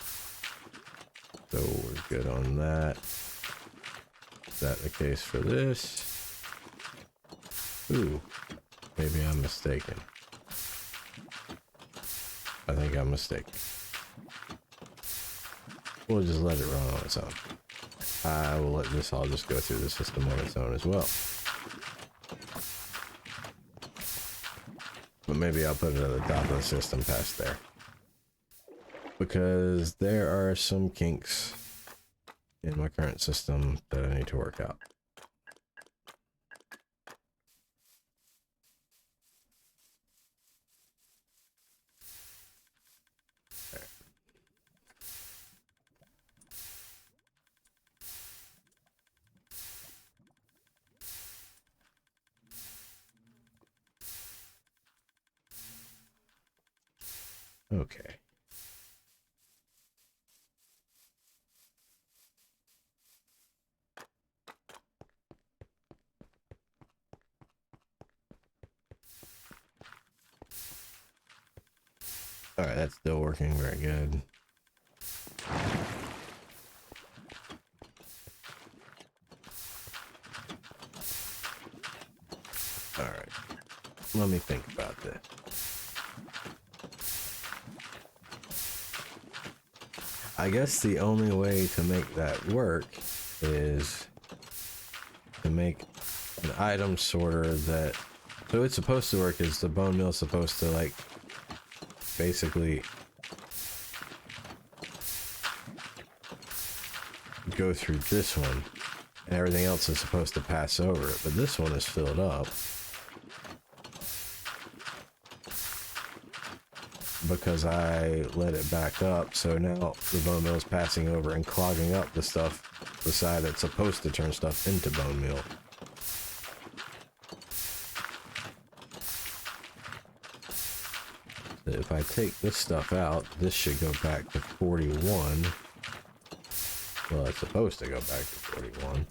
So we're good on that. Is that the case for this? Ooh, maybe I'm mistaken. I think I'm mistaken. We'll just let it run on its own. I will let this all just go through the system on its own as well. But maybe I'll put it at the top of the system past there. Because there are some kinks in my current system that I need to work out. Okay. All right, that's still working very good. All right, let me think about this. I guess the only way to make that work is to make an item sorter that, so it's supposed to work is the bone meal is supposed to like basically go through this one and everything else is supposed to pass over it, but this one is filled up because I let it back up, so now the bone meal is passing over and clogging up the stuff, the side that's supposed to turn stuff into bone meal. If I take this stuff out, this should go back to 41. Well, it's supposed to go back to 41.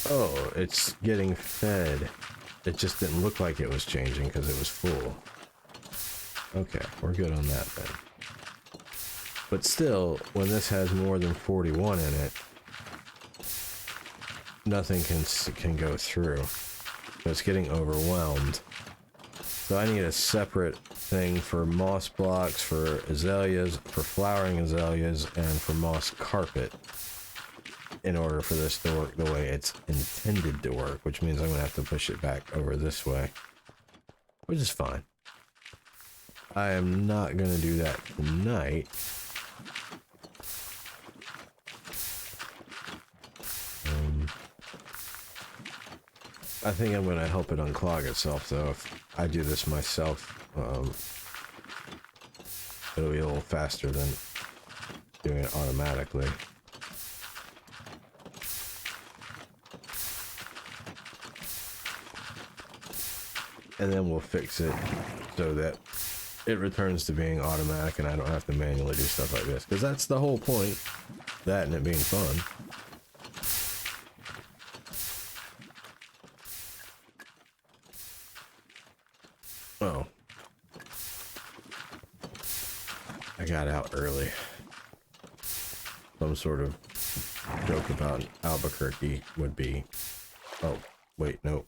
Oh, it's getting fed. It just didn't look like it was changing because it was full. Okay, we're good on that then. But still, when this has more than 41 in it, nothing can go through. So it's getting overwhelmed. So I need a separate thing for moss blocks, for azaleas, for flowering azaleas, and for moss carpet, in order for this to work the way it's intended to work, which means I'm going to have to push it back over this way, which is fine. I am not going to do that tonight. I think I'm going to help it unclog itself, though. If I do this myself, it'll be a little faster than doing it automatically. And then we'll fix it so that it returns to being automatic and I don't have to manually do stuff like this. Because that's the whole point. That and it being fun. Oh. I got out early. Some sort of joke about Albuquerque would be... Oh, wait, no.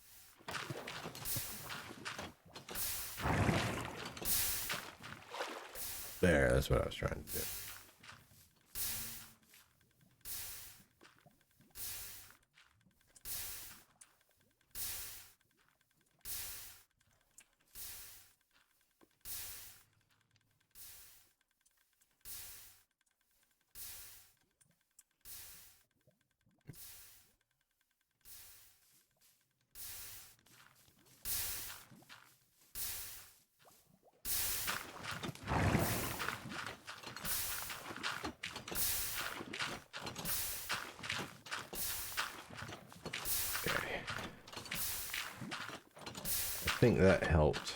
There, that's what I was trying to do. I think that helped.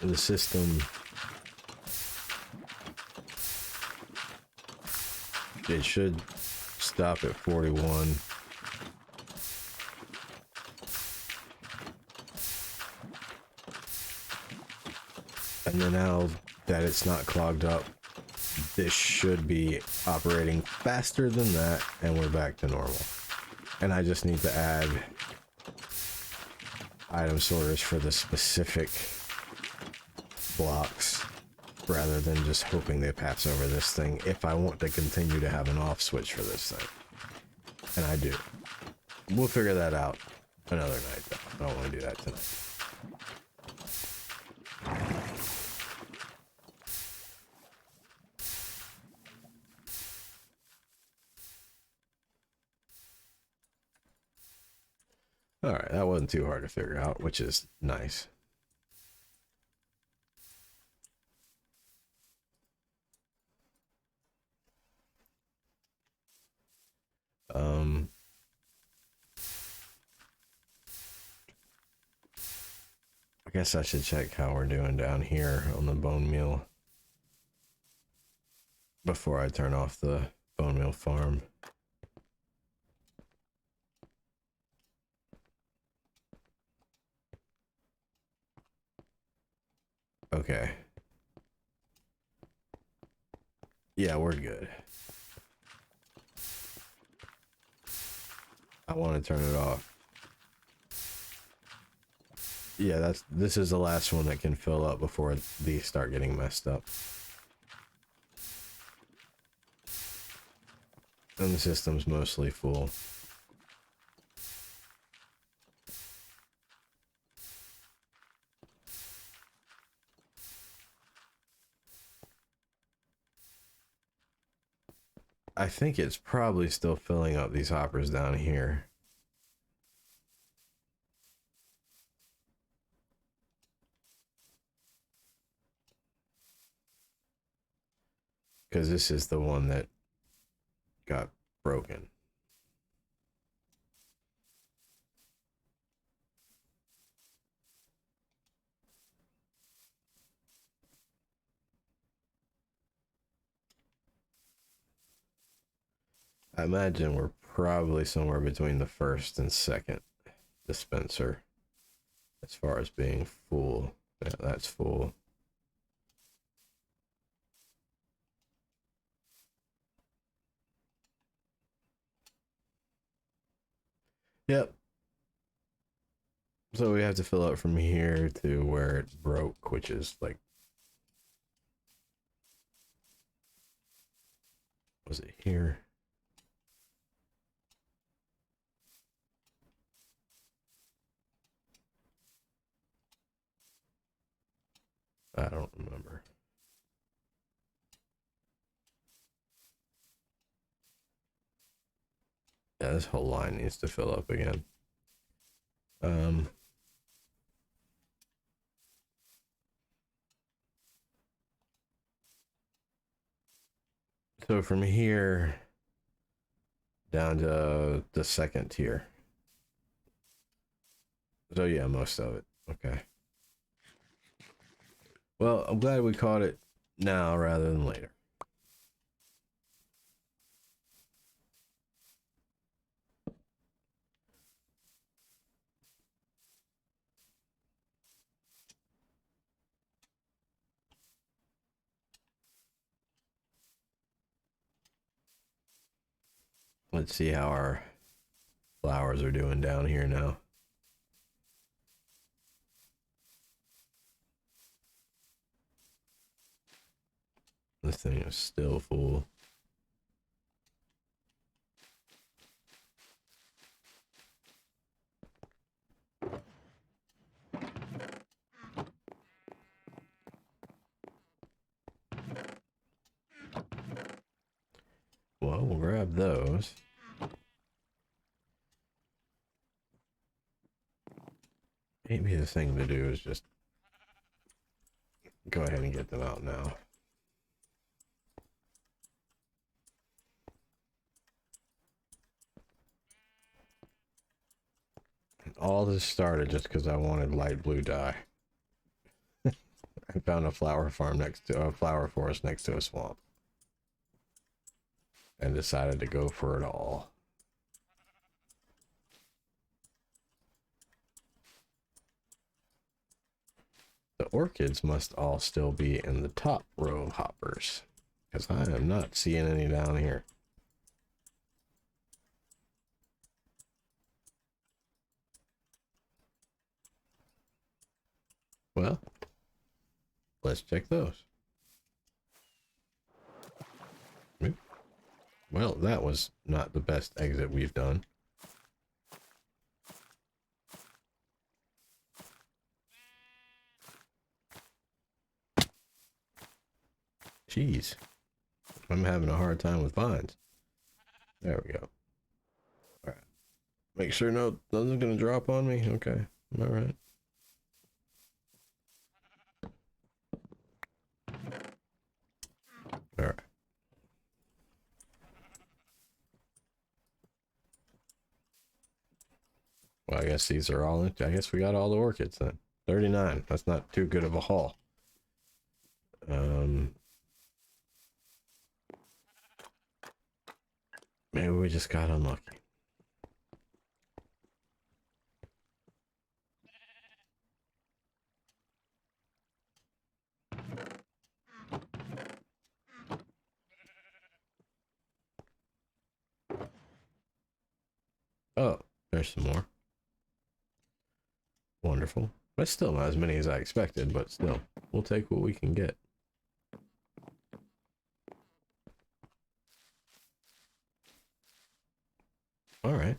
The system, it should stop at 41. And then now that it's not clogged up, this should be operating faster than that, and we're back to normal. And I just need to add item sorters for the specific blocks rather than just hoping they pass over this thing if I want to continue to have an off switch for this thing. And I do. We'll figure that out another night though. I don't want to do that tonight. Alright, that wasn't too hard to figure out, which is nice. I guess I should check how we're doing down here on the bone meal before I turn off the bone meal farm. Okay. Yeah, we're good. I want to turn it off. Yeah, this is the last one that can fill up before these start getting messed up. And the system's mostly full. I think it's probably still filling up these hoppers down here. Because this is the one that got broken. I imagine we're probably somewhere between the first and second dispenser as far as being full. Yeah, that's full. Yep. So we have to fill up from here to where it broke, which is like, was it here? I don't remember. Yeah, this whole line needs to fill up again. So from here down to the second tier. So yeah, most of it. Okay. Well, I'm glad we caught it now rather than later. Let's see how our flowers are doing down here now. this thing is still full. Well, we'll grab those. Maybe the thing to do is just go ahead and get them out now. All this started just because I wanted light blue dye. I found a flower farm next to a flower forest next to a swamp and decided to go for it all. The orchids must all still be in the top row of hoppers, because I am not seeing any down here. Well, let's check those. Well, that was not the best exit we've done. Jeez. I'm having a hard time with vines. There we go. All right. Make sure nothing's gonna drop on me. Okay. All right. All right. Well, I guess these are all. I guess we got all the orchids then. 39. That's not too good of a haul. Maybe we just got unlucky. Oh, there's some more. Wonderful. But still not as many as I expected, but still, we'll take what we can get. All right.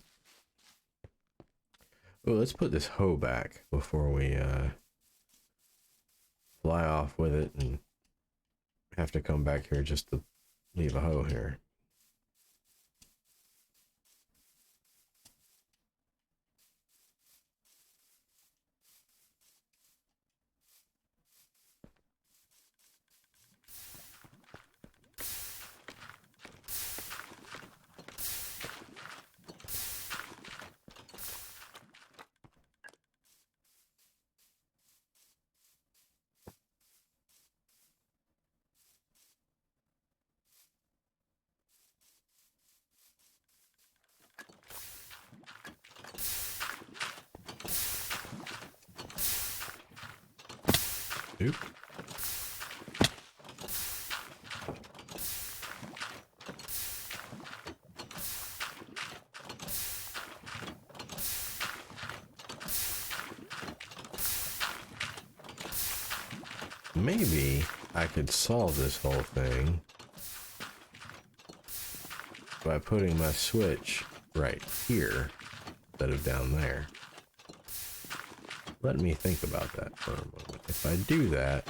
Well, let's put this hoe back before we fly off with it and have to come back here just to leave a hoe here. Oop. Maybe I could solve this whole thing by putting my switch right here instead of down there. Let me think about that for a moment. If I do that,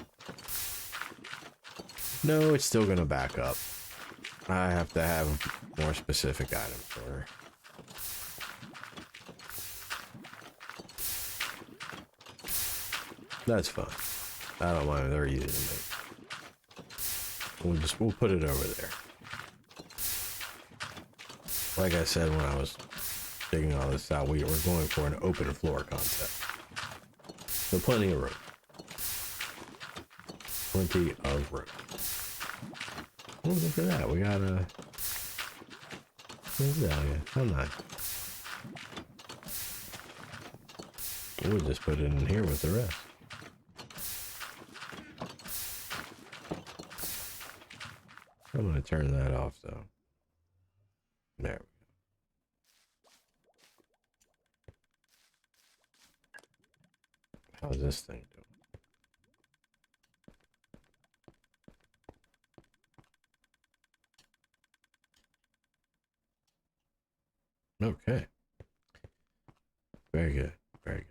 no, it's still gonna back up. I have to have more specific items for her. That's fine. I don't mind. They're easy to make. We'll put it over there. Like I said when I was digging all this out, we're going for an open floor concept. So plenty of room. Plenty of room. Oh, look at that. We got a azalea. How nice. We'll just put it in here with the rest. I'm going to turn that off, though. There we go. How's this thing doing? Okay. Very good. Very good.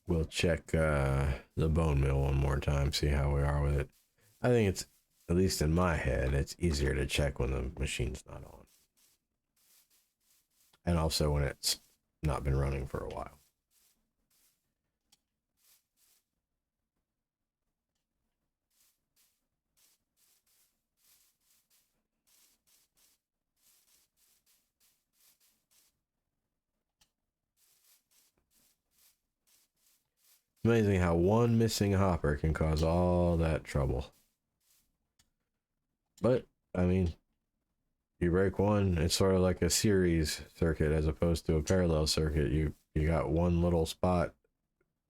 We'll check the bone mill one more time, see how we are with it. I think it's, at least in my head, it's easier to check when the machine's not on. And also when it's not been running for a while. It's amazing how one missing hopper can cause all that trouble. But, I mean, you break one, it's sort of like a series circuit as opposed to a parallel circuit. You got one little spot,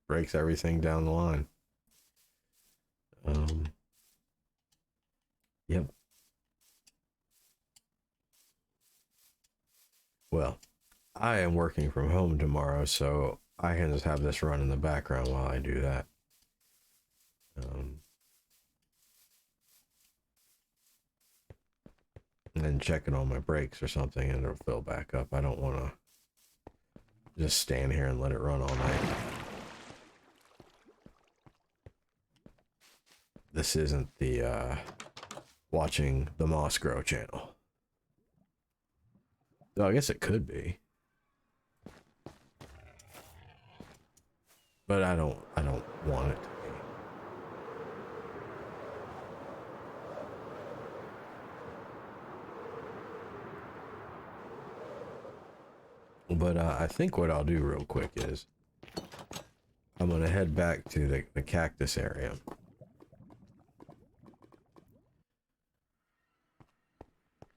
breaks everything down the line. Yep. Well, I am working from home tomorrow, so I can just have this run in the background while I do that. And then checking on my brakes or something and it'll fill back up. I don't want to just stand here and let it run all night. This isn't the watching the moss grow channel. Though I guess it could be. But I don't want it to be. But I think what I'll do real quick is I'm gonna head back to the cactus area.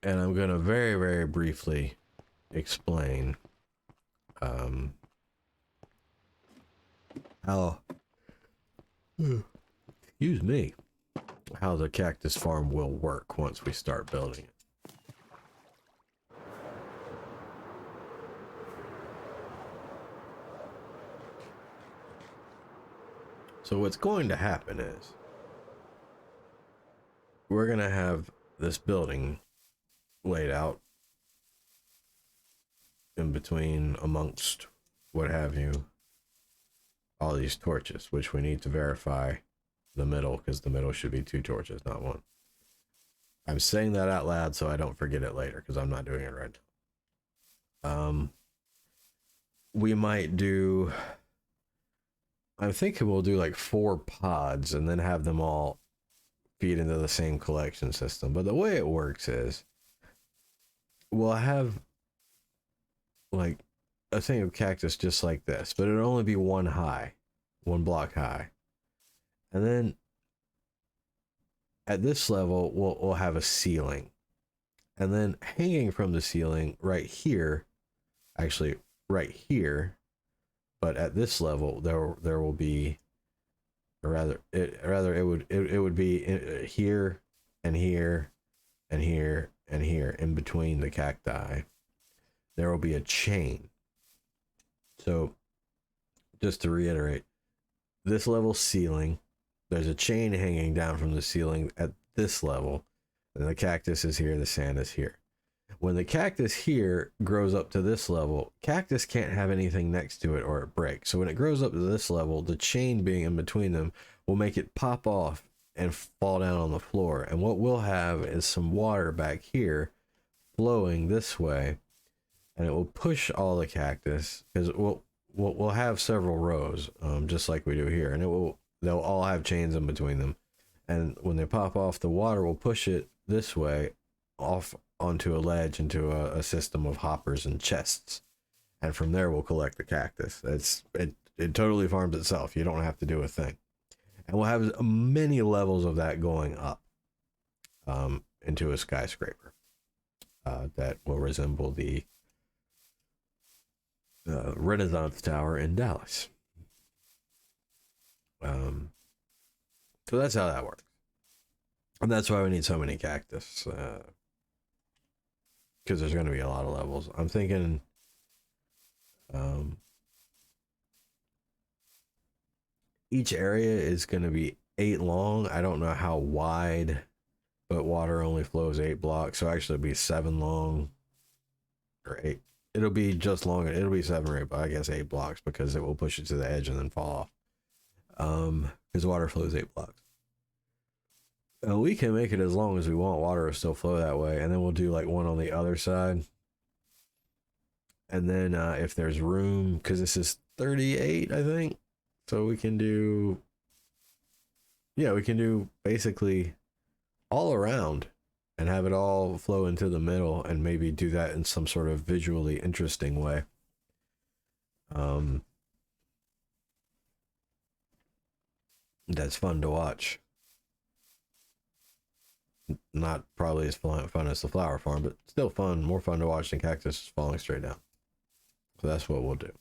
And I'm gonna very, very briefly explain how, excuse me, how the cactus farm will work once we start building it. So what's going to happen is we're gonna have this building laid out in between, amongst what have you, all these torches, which we need to verify the middle, because the middle should be 2 torches, not 1. I'm saying that out loud so I don't forget it later, because I'm not doing it right now. We might do, I'm thinking we'll do like 4 pods and then have them all feed into the same collection system. But the way it works is we'll have like a thing of cactus just like this, but it'll only be 1 block high. And then at this level, we'll have a ceiling. And then hanging from the ceiling right here, actually right here, but at this level, there will be, or it would be here and here and here and here in between the cacti. There will be a chain. So just to reiterate, this level ceiling, there's a chain hanging down from the ceiling at this level, and the cactus is here, the sand is here. When the cactus here grows up to this level, cactus can't have anything next to it or it breaks. So when it grows up to this level, the chain being in between them will make it pop off and fall down on the floor. And what we'll have is some water back here flowing this way, and it will push all the cactus, because we'll have several rows, just like we do here, and they'll all have chains in between them. And when they pop off, the water will push it this way off onto a ledge into a system of hoppers and chests, and from there we'll collect the cactus. It totally farms itself. You don't have to do a thing, and we'll have many levels of that going up into a skyscraper that will resemble the Renaissance Tower in Dallas. So that's how that works, and that's why we need so many cactus, because there's going to be a lot of levels. I'm thinking each area is going to be 8 long. I don't know how wide, but water only flows 8 blocks, so actually it'll be 7 long or 8. It'll be just longer. It'll be 7 or 8, but I guess 8 blocks because it will push it to the edge and then fall off. Because water flows 8 blocks. We can make it as long as we want. Water will still flow that way, and then we'll do like one on the other side. And then if there's room, because this is 38, I think, so we can do, yeah, we can do basically all around and have it all flow into the middle, and maybe do that in some sort of visually interesting way. That's fun to watch. Not probably as fun as the flower farm, but still fun, more fun to watch than cactus falling straight down. So that's what we'll do.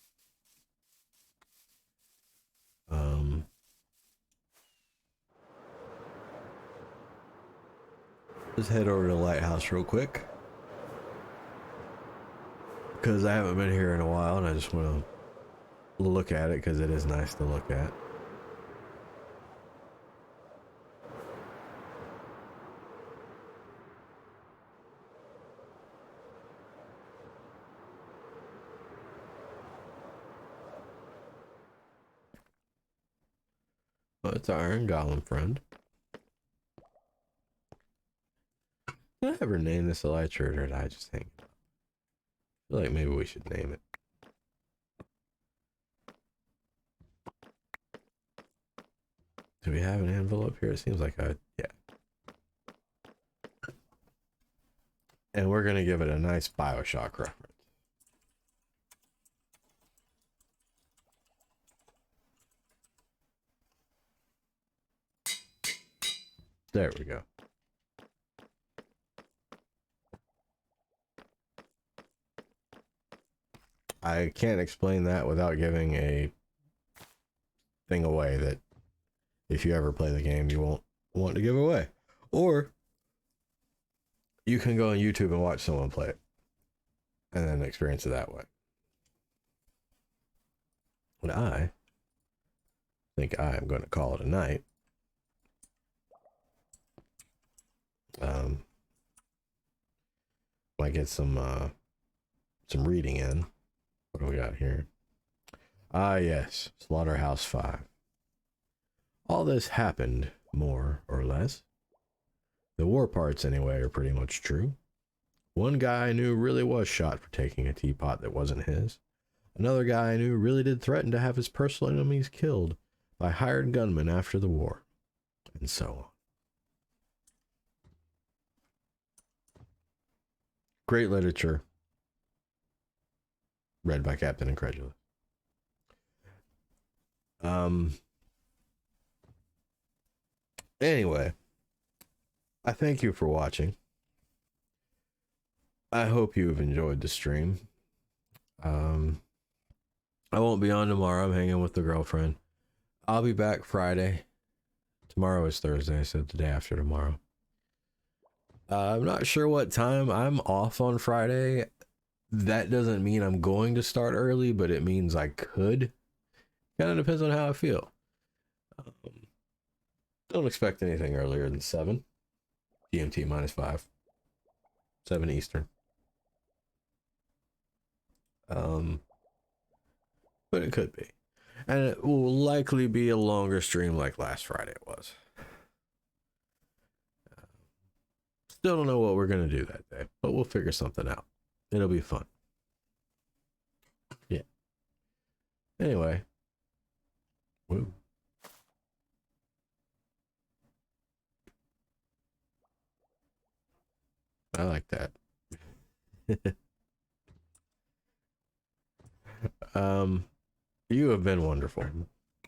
Let's head over to the lighthouse real quick, because I haven't been here in a while and I just want to look at it because it is nice to look at. Oh, it's our Iron Golem friend. Did I ever name this elytra, or did I just hang it up? I feel like maybe we should name it. Do we have an envelope here? It seems like yeah. And we're going to give it a nice Bioshock reference. There we go. I can't explain that without giving a thing away that if you ever play the game, you won't want to give away. Or you can go on YouTube and watch someone play it and then experience it that way. And I think I am going to call it a night. Might get some reading in. What do we got here? Ah, yes, Slaughterhouse 5. All this happened, more or less. The war parts, anyway, are pretty much true. One guy I knew really was shot for taking a teapot that wasn't his. Another guy I knew really did threaten to have his personal enemies killed by hired gunmen after the war. And so on. Great literature. Read by Captain Incredulous. Anyway, I thank you for watching. I hope you have enjoyed the stream. I won't be on tomorrow. I'm hanging with the girlfriend. I'll be back Friday. Tomorrow is Thursday, so the day after tomorrow. I'm not sure what time. I'm off on Friday. That doesn't mean I'm going to start early, but it means I could. Kind of depends on how I feel. Don't expect anything earlier than 7 GMT -5, 7 Eastern. But it could be, and it will likely be a longer stream like last Friday it was. Still don't know what we're gonna do that day, but we'll figure something out. It'll be fun. Yeah. Anyway. Woo. I like that. You have been wonderful,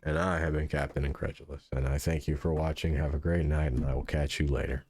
and I have been Captain Incredulous, and I thank you for watching. Have a great night, and I will catch you later.